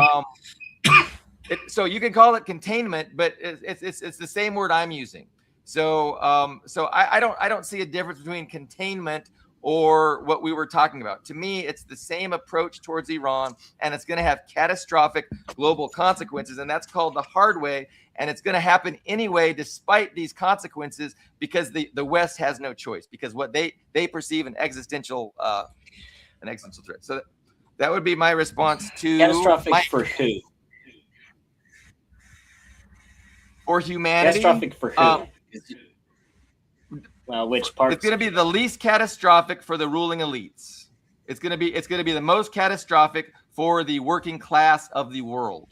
so you can call it containment, but it's the same word I'm using. So I don't see a difference between containment or what we were talking about. To me, it's the same approach towards Iran, and it's going to have catastrophic global consequences, and that's called the hard way, and it's going to happen anyway despite these consequences because the West has no choice, because what they perceive an existential threat. So that would be my response to catastrophic for who? For humanity. Catastrophic for who? Which part? It's going to be the least catastrophic for the ruling elites. It's going to be the most catastrophic for the working class of the world.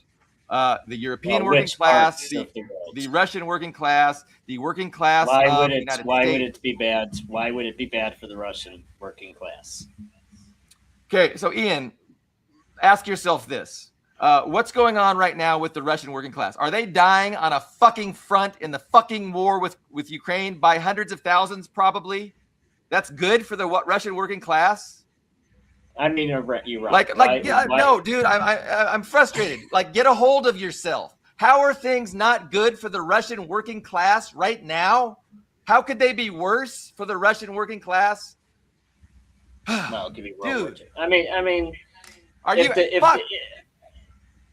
the European working class, the Russian working class, the working class Why of would the it? United Why States. would it be bad? Why would it be bad for the Russian working class? Okay, so Ian, ask yourself this. What's going on right now with the Russian working class? Are they dying on a fucking front in the fucking war with Ukraine by hundreds of thousands? Probably. That's good for the Russian working class. I mean, you're right. No, dude, I'm frustrated. Like, get a hold of yourself. How are things not good for the Russian working class right now? How could they be worse for the Russian working class? Well, it could be World War Dude. II. I mean, are you?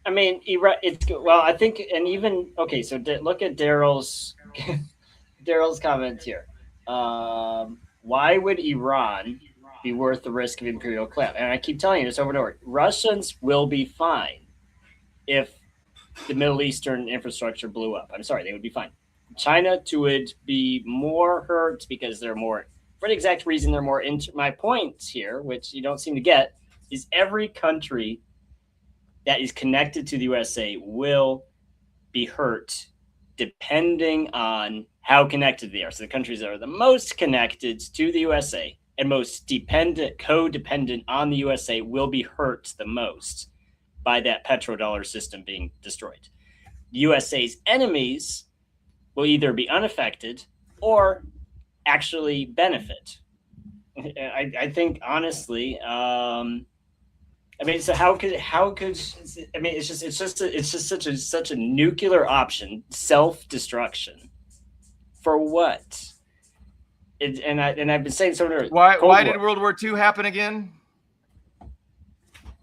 I mean, it's well. I think, and even okay. So look at Daryl's comment here. Why would Iran be worth the risk of imperial collapse? And I keep telling you this over and over. Russians will be fine if the Middle Eastern infrastructure blew up. I'm sorry, they would be fine. China would be more hurt because they're more, for the exact reason they're more into. My point here, which you don't seem to get, is every country that is connected to the USA will be hurt depending on how connected they are. So the countries that are the most connected to the USA and most codependent on the USA will be hurt the most by that petrodollar system being destroyed. The USA's enemies will either be unaffected or actually benefit. I think honestly, I mean, so how could I mean, it's just such a nuclear option, self-destruction, for what? And I've been saying so. Why did World War II happen again?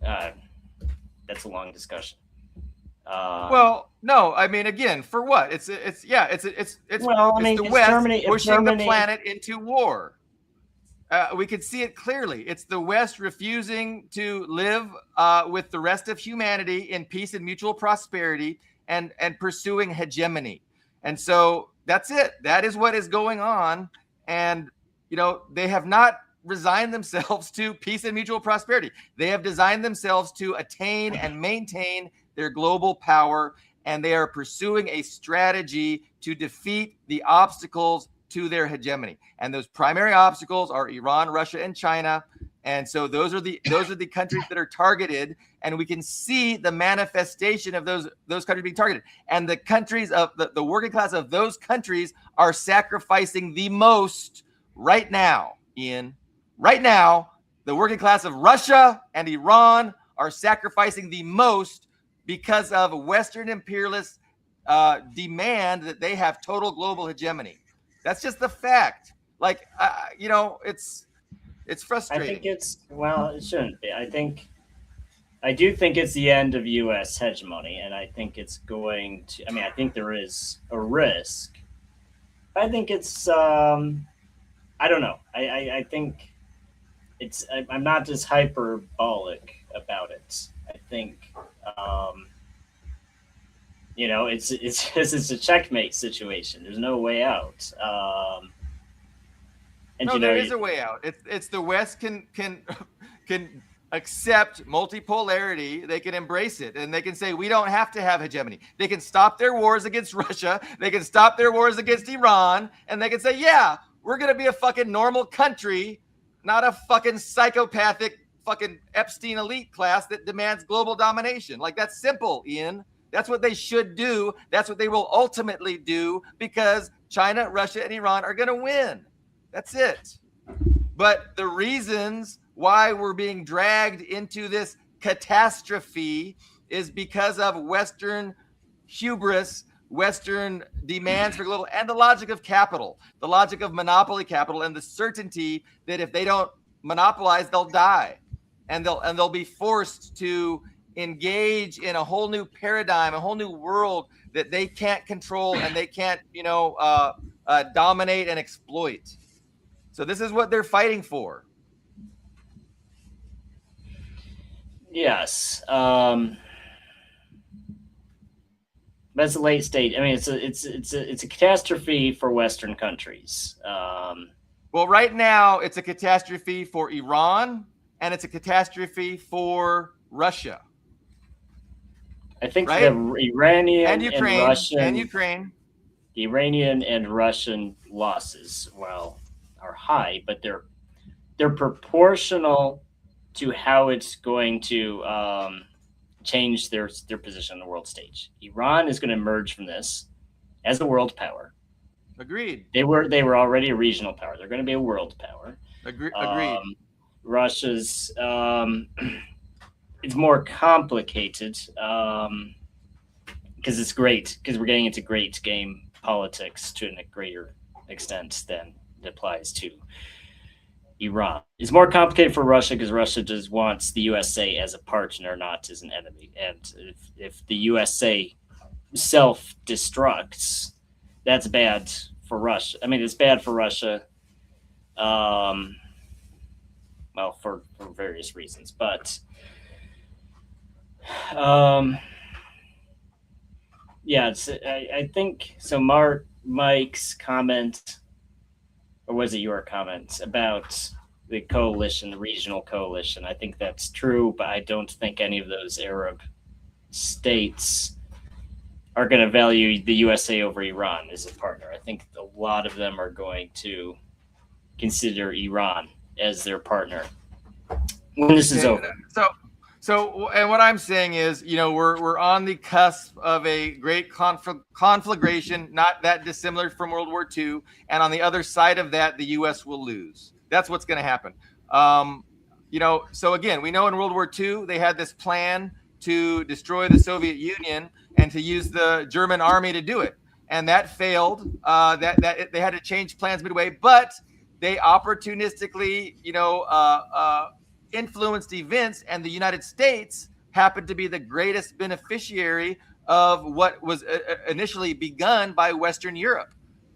That's a long discussion. Well, no, I mean, again, for what? It's the West pushing the planet into war. We can see it clearly. It's the West refusing to live with the rest of humanity in peace and mutual prosperity and pursuing hegemony. And so that's it. That is what is going on. And, they have not resigned themselves to peace and mutual prosperity. They have designed themselves to attain and maintain their global power. And they are pursuing a strategy to defeat the obstacles to their hegemony. And those primary obstacles are Iran, Russia, and China. And so those are the countries that are targeted, and we can see the manifestation of those countries being targeted. And the countries of the working class of those countries are sacrificing the most right now, Ian. Right now, the working class of Russia and Iran are sacrificing the most because of Western imperialist demand that they have total global hegemony. That's just the fact. Like, it's frustrating. I think it shouldn't be. I do think it's the end of U.S. hegemony, and I think it's going to. I mean, I think there is a risk. I think it's. I don't know. I think it's. I'm not just hyperbolic about it. I think. It's a checkmate situation. There's no way out. There is a way out. It's the West can accept multipolarity. They can embrace it, and they can say we don't have to have hegemony. They can stop their wars against Russia. They can stop their wars against Iran, and they can say, yeah, we're gonna be a fucking normal country, not a fucking psychopathic fucking Epstein elite class that demands global domination. Like, that's simple, Ian. That's what they should do. That's what they will ultimately do, because China, Russia, and Iran are gonna win. That's it. But the reasons why we're being dragged into this catastrophe is because of Western hubris, Western demands for global, and the logic of capital, the logic of monopoly capital, and the certainty that if they don't monopolize, they'll die, and they'll be forced to engage in a whole new paradigm, a whole new world that they can't control and they can't, dominate and exploit. So this is what they're fighting for. Yes. That's a late stage. I mean, it's a catastrophe for Western countries. Well, right now it's a catastrophe for Iran, and it's a catastrophe for Russia. I think right? the Iranian And Ukraine Russian, and Ukraine. the Iranian and Russian losses, are high, but they're proportional to how it's going to change their position on the world stage. Iran is going to emerge from this as a world power. Agreed. They were already a regional power. They're going to be a world power. Agreed. Russia's it's more complicated because it's great because we're getting into great game politics to a greater extent than it applies to Iran. It's more complicated for Russia because Russia just wants the USA as a partner, not as an enemy. And if the USA self-destructs, that's bad for Russia. I mean, it's bad for Russia, well, for various reasons. But, yeah, I think, so Mike's comment, or was it your comment, about the coalition, the regional coalition? I think that's true, but I don't think any of those Arab states are going to value the USA over Iran as a partner. I think a lot of them are going to consider Iran as their partner when this is over. So, and what I'm saying is, we're on the cusp of a great conflagration, not that dissimilar from World War II, and on the other side of that, the U.S. will lose. That's what's going to happen. So again, we know in World War II they had this plan to destroy the Soviet Union and to use the German army to do it, and that failed. That they had to change plans midway, but they opportunistically, influenced events, and the United States happened to be the greatest beneficiary of what was initially begun by Western Europe.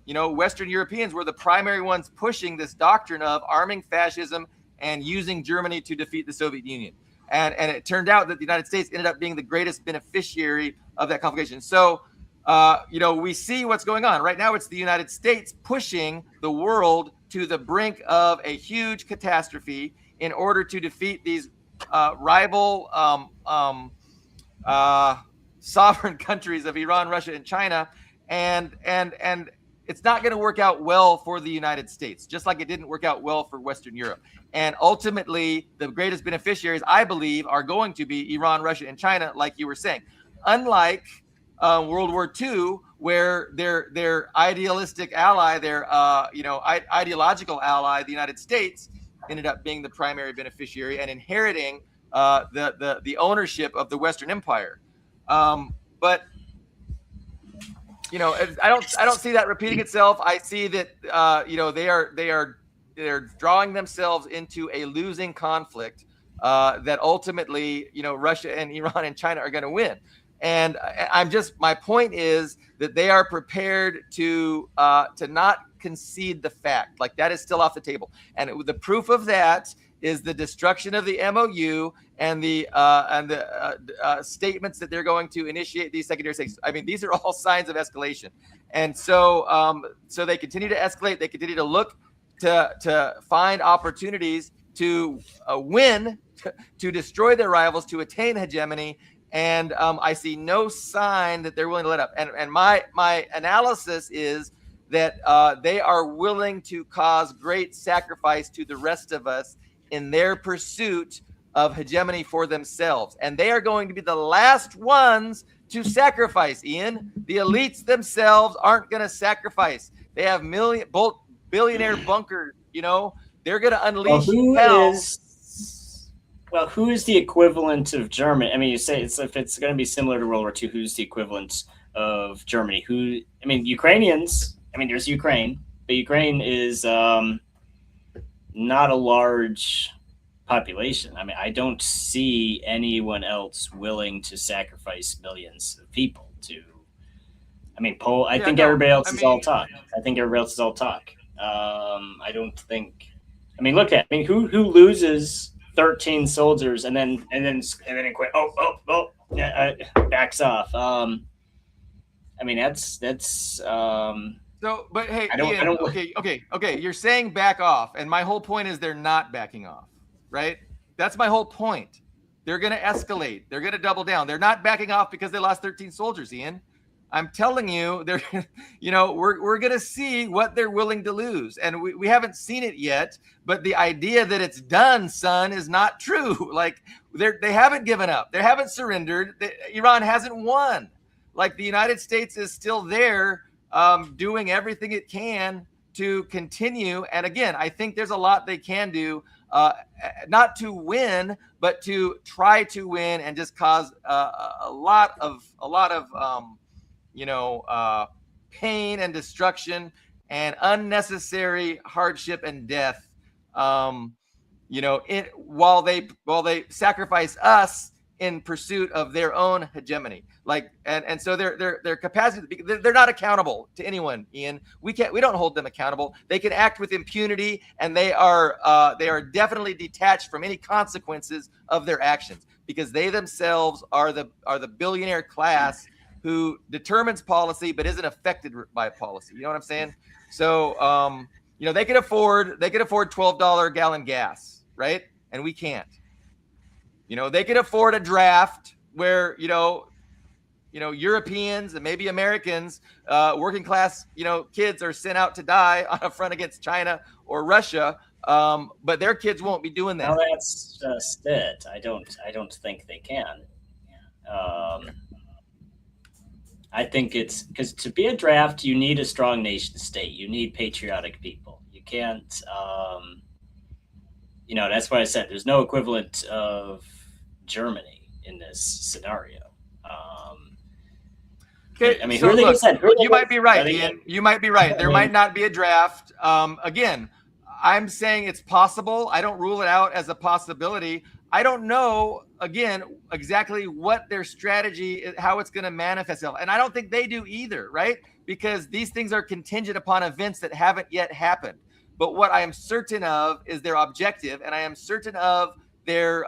Western Europeans were the primary ones pushing this doctrine of arming fascism and using Germany to defeat the Soviet Union. And it turned out that the United States ended up being the greatest beneficiary of that conflagration. So, we see what's going on. Right now, it's the United States pushing the world to the brink of a huge catastrophe in order to defeat these rival sovereign countries of Iran, Russia, and China. And it's not going to work out well for the United States, just like it didn't work out well for Western Europe. And ultimately, the greatest beneficiaries, I believe, are going to be Iran, Russia, and China, like you were saying. Unlike World War II, where their idealistic ally, their ideological ally, the United States, ended up being the primary beneficiary and inheriting the ownership of the Western Empire. But I don't see that repeating itself. I see that they're drawing themselves into a losing conflict that ultimately Russia and Iran and China are going to win. And my point is that they are prepared to not concede the fact. Like, that is still off the table. And the proof of that is the destruction of the MOU and the statements that they're going to initiate these secondary sanctions. I mean, these are all signs of escalation. And so they continue to escalate. They continue to look to find opportunities to win, to destroy their rivals, to attain hegemony. And I see no sign that they're willing to let up. And my analysis is that they are willing to cause great sacrifice to the rest of us in their pursuit of hegemony for themselves. And they are going to be the last ones to sacrifice, Ian. The elites themselves aren't going to sacrifice. They have billionaire bunkers, they're going to unleash hell. Who is the equivalent of Germany? I mean, you say if it's going to be similar to World War II, who's the equivalent of Germany? Ukrainians. I mean, there's Ukraine, but Ukraine is not a large population. I mean, I don't see anyone else willing to sacrifice millions of people to. I mean, everybody else is all talk. I think everybody else is all talk. I don't think. I mean, who loses 13 soldiers and then quit. Backs off. I mean, that's. So, but hey, Ian, okay. You're saying back off, and my whole point is they're not backing off, right? That's my whole point. they're going to escalate. They're going to double down. They're not backing off because they lost 13 soldiers, Ian. I'm telling you, they're, we're going to see what they're willing to lose. And we haven't seen it yet, but the idea that it's done, son, is not true. Like, they haven't given up. They haven't surrendered. Iran hasn't won. Like, the United States is still there, doing everything it can to continue. And again, I think there's a lot they can do, not to win, but to try to win and just cause a lot of pain and destruction and unnecessary hardship and death, while they sacrifice us in pursuit of their own hegemony. Like, and so their capacity, they're not accountable to anyone, Ian. We don't hold them accountable. They can act with impunity, and they are definitely detached from any consequences of their actions, because they themselves are the billionaire class who determines policy but isn't affected by policy. You know what I'm saying? So, they could afford $12 gallon gas, right? And we can't. They could afford a draft where, Europeans and maybe Americans, working class, kids are sent out to die on a front against China or Russia. But their kids won't be doing that. Well, that's just it. I don't think they can. I think it's because to be a draft, you need a strong nation state. You need patriotic people. You can't, that's why I said there's no equivalent of Germany in this scenario. Okay, I mean, so look, you might be right, Ian. You might be right. There might not be a draft. Again, I'm saying it's possible. I don't rule it out as a possibility. I don't know, again, exactly what their strategy is, how it's going to manifest itself. And I don't think they do either, right? Because these things are contingent upon events that haven't yet happened. But what I am certain of is their objective, and I am certain of their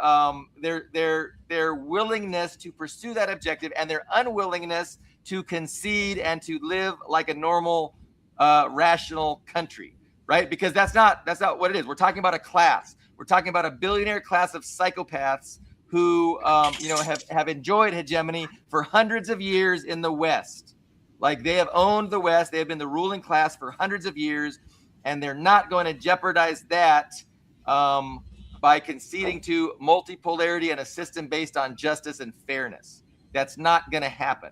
willingness to pursue that objective, and their unwillingness to concede and to live like a normal, rational country, right? Because that's not what it is. We're talking about a class. We're talking about a billionaire class of psychopaths who, have enjoyed hegemony for hundreds of years in the West. Like, they have owned the West. They have been the ruling class for hundreds of years, and they're not going to jeopardize that by conceding to multipolarity and a system based on justice and fairness. That's not going to happen.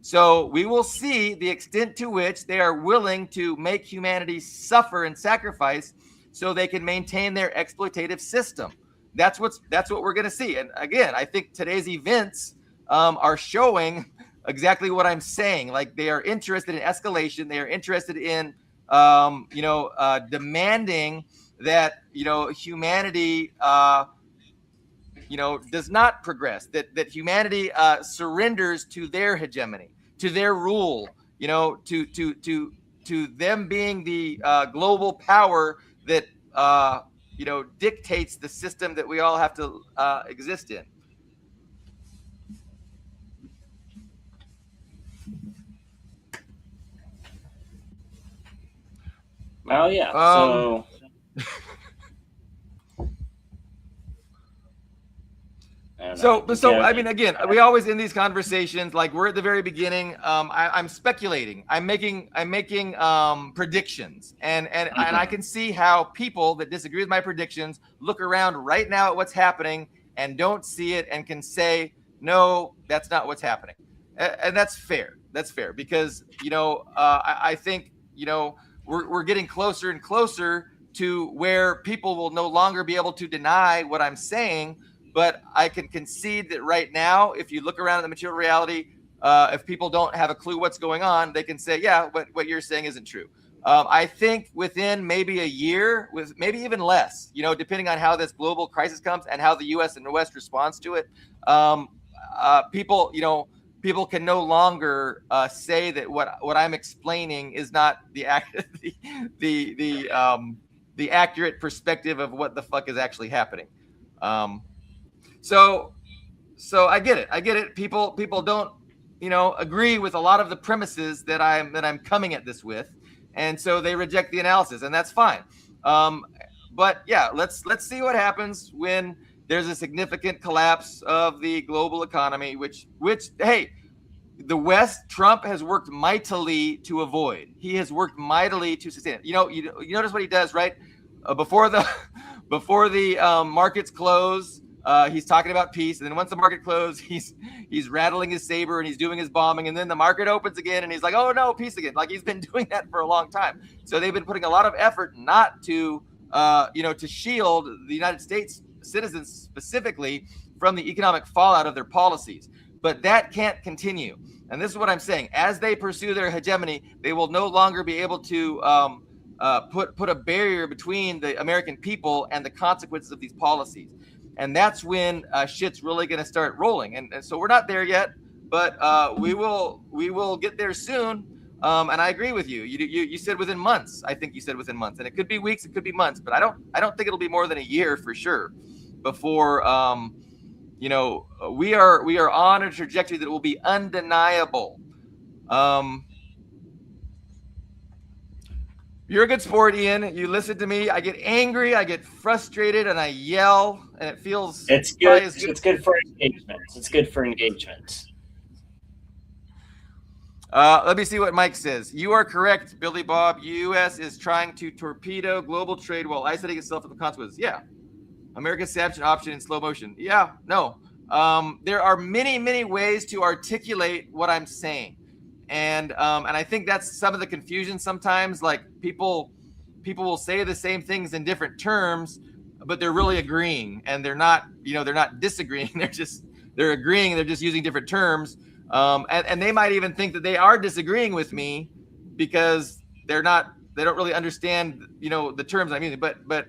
So we will see the extent to which they are willing to make humanity suffer and sacrifice so they can maintain their exploitative system. That's what we're going to see. And again, I think today's events are showing exactly what I'm saying. Like, they are interested in escalation. They are interested in, demanding that, humanity, does not progress, that humanity surrenders to their hegemony, to their rule, to them being the global power that dictates the system that we all have to exist in. Well, yeah. So I mean, again, we always in these conversations, like, we're at the very beginning. I'm speculating. I'm making predictions, and I can see how people that disagree with my predictions look around right now at what's happening and don't see it and can say, no, that's not what's happening, and that's fair. That's fair because I think we're getting closer and closer to where people will no longer be able to deny what I'm saying. But I can concede that right now, if you look around at the material reality, if people don't have a clue what's going on, they can say, yeah, what you're saying isn't true. I think within maybe a year, with maybe even less, depending on how this global crisis comes and how the U.S. and the West responds to it, people can no longer say that what I'm explaining is not the accurate perspective of what the fuck is actually happening. So I get it. People don't, agree with a lot of the premises that I'm coming at this with. And so they reject the analysis, and that's fine. But yeah, let's see what happens when, there's a significant collapse of the global economy, which hey, the West, Trump has worked mightily to avoid. He has worked mightily to sustain it. You notice what he does, right? Before the markets close, he's talking about peace, and then once the market closes, he's rattling his saber and he's doing his bombing, and then the market opens again, and he's like, "Oh no, peace again!" Like he's been doing that for a long time. So they've been putting a lot of effort not to, to shield the United States citizens specifically from the economic fallout of their policies. But that can't continue. And this is what I'm saying. As they pursue their hegemony, they will no longer be able to put a barrier between the American people and the consequences of these policies. And that's when shit's really going to start rolling. And so we're not there yet, but we will get there soon. And I agree with you. You said within months. I think you said within months, and it could be weeks, it could be months, but I don't think it'll be more than a year for sure before we are on a trajectory that will be undeniable. You're a good sport, Ian. You listen to me. I get angry, I get frustrated, and I yell, and it feels it's good. It's good for engagement. It's good for engagement. Let me see what Mike says. You are correct, Billy Bob. U.S. is trying to torpedo global trade while isolating itself from the consequences. Yeah. America's sanction option in slow motion. Yeah, no. There are many, many ways to articulate what I'm saying. And I think that's some of the confusion sometimes. Like people will say the same things in different terms, but they're really agreeing, and they're not disagreeing. They're agreeing. They're just using different terms. And they might even think that they are disagreeing with me because they don't really understand, the terms I'm using. But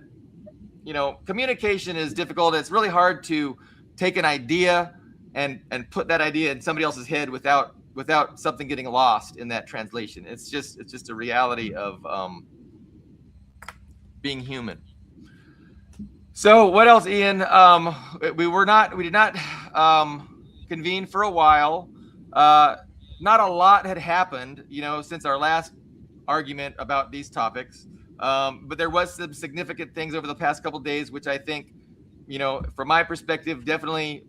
communication is difficult. It's really hard to take an idea and put that idea in somebody else's head without something getting lost in that translation. It's just a reality of being human. So what else, Ian? We did not convene for a while. Not a lot had happened, since our last argument about these topics. But there was some significant things over the past couple of days, which I think, from my perspective, definitely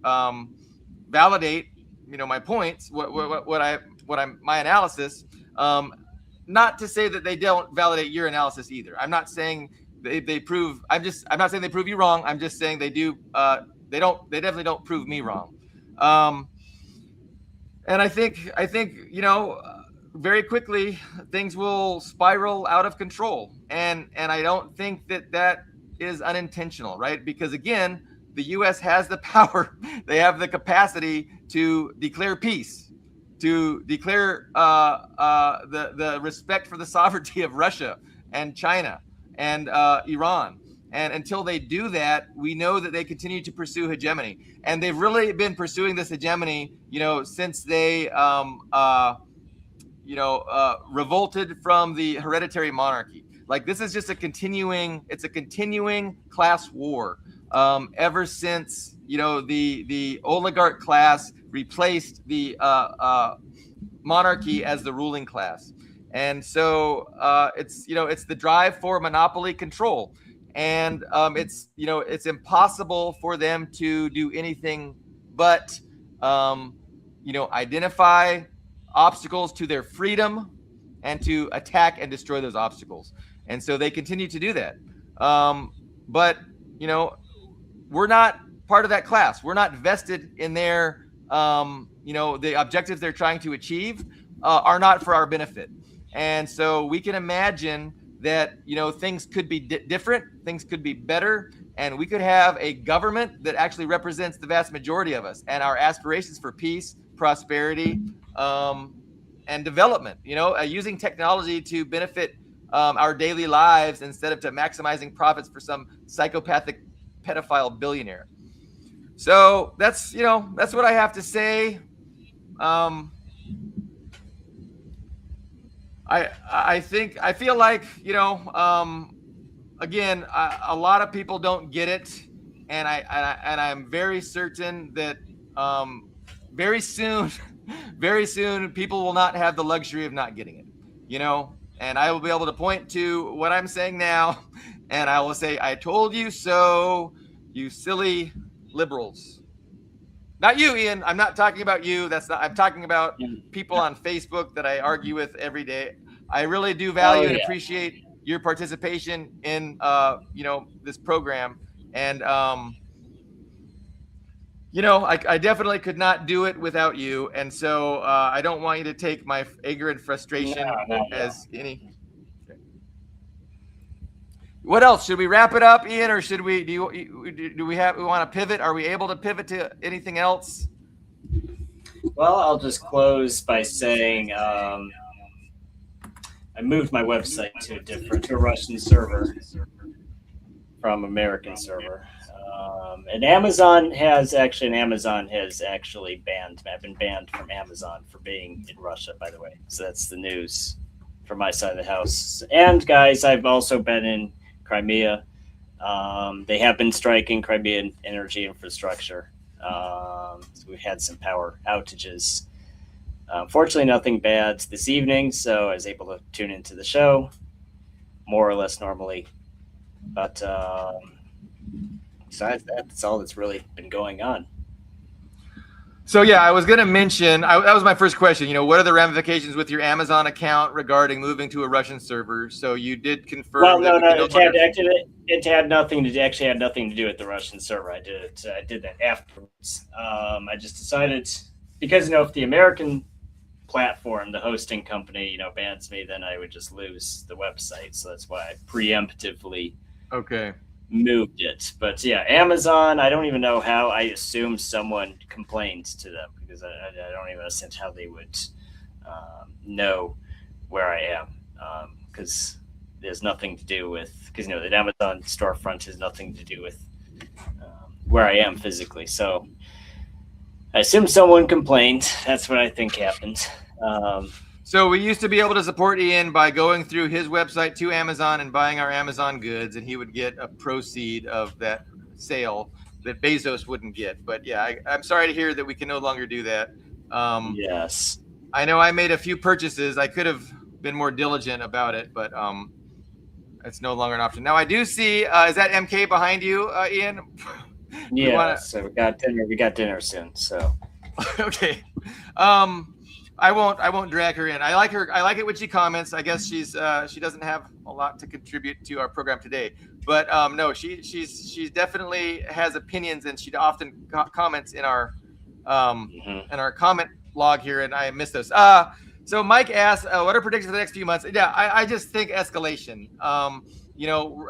validate, my points, my analysis. Not to say that they don't validate your analysis either. I'm not saying they prove. I'm not saying they prove you wrong. I'm just saying they do. They definitely don't prove me wrong. And I think very quickly things will spiral out of control, and I don't think that is unintentional, right? Because again, the U.S. has the power, they have the capacity to declare peace, to declare the respect for the sovereignty of Russia and China and Iran. And until they do that, we know that they continue to pursue hegemony, and they've really been pursuing this hegemony, since they revolted from the hereditary monarchy. Like this is just a continuing class war. Ever since, the oligarch class replaced the monarchy as the ruling class. And so it's the drive for monopoly control. And it's impossible for them to do anything but, identify obstacles to their freedom and to attack and destroy those obstacles. And so they continue to do that. But we're not part of that class. We're not vested in their, the objectives they're trying to achieve are not for our benefit. And so we can imagine that, things could be different, things could be better, and we could have a government that actually represents the vast majority of us and our aspirations for peace, prosperity, and development, using technology to benefit our daily lives instead of to maximizing profits for some psychopathic pedophile billionaire. So that's what I have to say. I feel like, again, a lot of people don't get it. And I'm very certain that very soon people will not have the luxury of not getting it, and I will be able to point to what I'm saying now, and I will say, I told you so, you silly liberals. Not you, Ian. I'm not talking about you. I'm talking about people on Facebook that I argue with every day. I really do value and appreciate your participation in this program. And I definitely could not do it without you. And so I don't want you to take my anger and frustration as any. What else? Should we wrap it up, Ian, or should we? Do we want to pivot? Are we able to pivot to anything else? Well, I'll just close by saying I moved my website to a Russian server from American server. And Amazon has actually banned. I've been banned from Amazon for being in Russia, by the way. So that's the news from my side of the house. And guys, I've also been in Crimea. They have been striking Crimean energy infrastructure. So we've had some power outages. Fortunately, nothing bad this evening, so I was able to tune into the show more or less normally. But besides that, that's all that's really been going on. So yeah, I was going to mention, that was my first question, what are the ramifications with your Amazon account regarding moving to a Russian server? So you did confirm. Well, no, it had nothing to do with the Russian server. I did that afterwards. I just decided, because, if the American platform, the hosting company, bans me, then I would just lose the website. So that's why I preemptively moved it. But yeah, Amazon, I don't even know how. I assume someone complained to them, because I don't even understand how they would know where I am, because there's nothing to do with, because the Amazon storefront has nothing to do with where I am physically. So I assume someone complained. That's what I think happened. So we used to be able to support Ian by going through his website to Amazon and buying our Amazon goods, and he would get a proceed of that sale that Bezos wouldn't get. But yeah, I'm sorry to hear that we can no longer do that. Yes. I know I made a few purchases. I could have been more diligent about it, but it's no longer an option. Now I do see, is that MK behind you, Ian? Yeah, so we got dinner soon, so. Okay. I won't drag her in. I like it when she comments. I guess she doesn't have a lot to contribute to our program today, but no, she's definitely has opinions, and she often comments in our in our comment log here, and I miss those. So Mike asked, what are predictions for the next few months? Yeah, I just think escalation.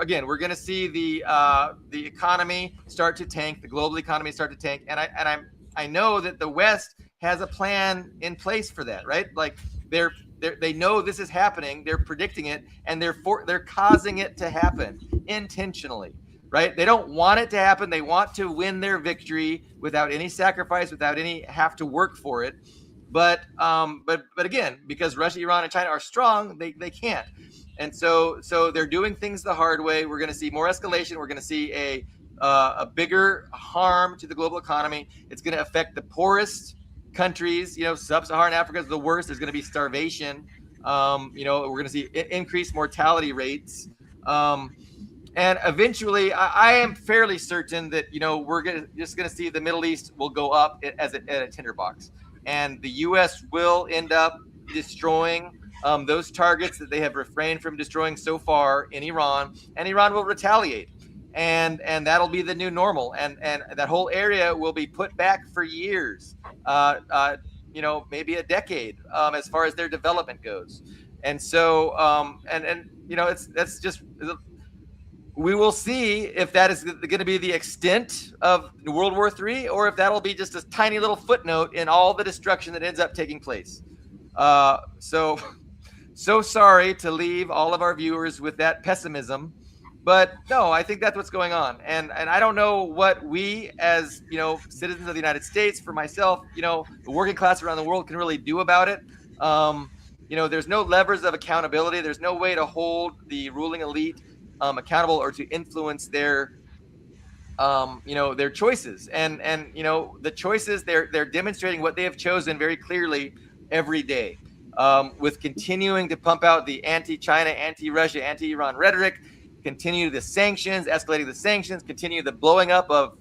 Again, we're going to see the economy start to tank, the global economy start to tank, and I know that the West has a plan in place for that, right? Like they know this is happening, they're predicting it, and they're causing it to happen intentionally, right? They don't want it to happen. They want to win their victory without any sacrifice, without any have to work for it. But again, because Russia, Iran, and China are strong, they can't. And so they're doing things the hard way. We're going to see more escalation. We're going to see a bigger harm to the global economy. It's going to affect the poorest countries. Sub-Saharan Africa is the worst. There's going to be starvation. We're going to see increased mortality rates. And eventually, I am fairly certain that, we're just going to see the Middle East will go up as a tinderbox. And the U.S. will end up destroying those targets that they have refrained from destroying so far in Iran, and Iran will retaliate, and that'll be the new normal, and that whole area will be put back for years, maybe a decade, as far as their development goes. And so, that's just. We will see if that is going to be the extent of World War III, or if that'll be just a tiny little footnote in all the destruction that ends up taking place. So sorry to leave all of our viewers with that pessimism, but no, I think that's what's going on. And I don't know what we as, citizens of the United States, for myself, the working class around the world can really do about it. There's no levers of accountability. There's no way to hold the ruling elite accountable or to influence their choices, and the choices they're demonstrating what they have chosen very clearly every day, with continuing to pump out the anti-China, anti-Russia, anti-Iran rhetoric, continue the sanctions, escalating the sanctions, continue the blowing up of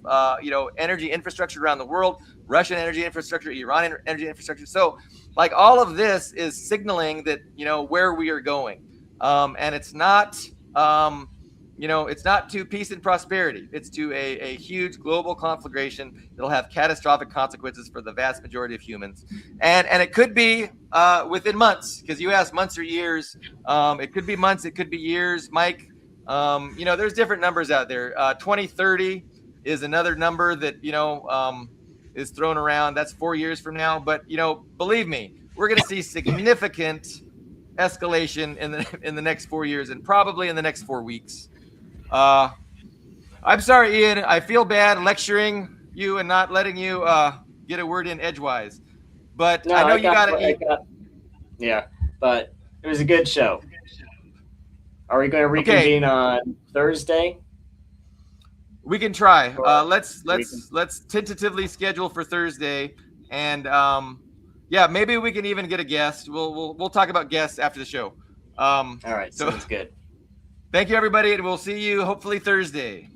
energy infrastructure around the world, Russian energy infrastructure, Iranian energy infrastructure. So like all of this is signaling that where we are going, and it's not it's not to peace and prosperity. It's to a huge global conflagration that'll have catastrophic consequences for the vast majority of humans. And it could be within months, because you asked months or years. It could be months. It could be years, Mike. There's different numbers out there. 2030 is another number that, is thrown around. That's 4 years from now. But, believe me, we're going to see significant escalation in the next 4 years, and probably in the next 4 weeks. I'm sorry, Ian. I feel bad lecturing you and not letting you get a word in edgewise. But no, I know you got to eat. Yeah, but it was a good show. Are we going to reconvene on Thursday? We can try. Let's tentatively schedule for Thursday, and maybe we can even get a guest. We'll talk about guests after the show. All right, sounds good. Thank you, everybody, and we'll see you hopefully Thursday.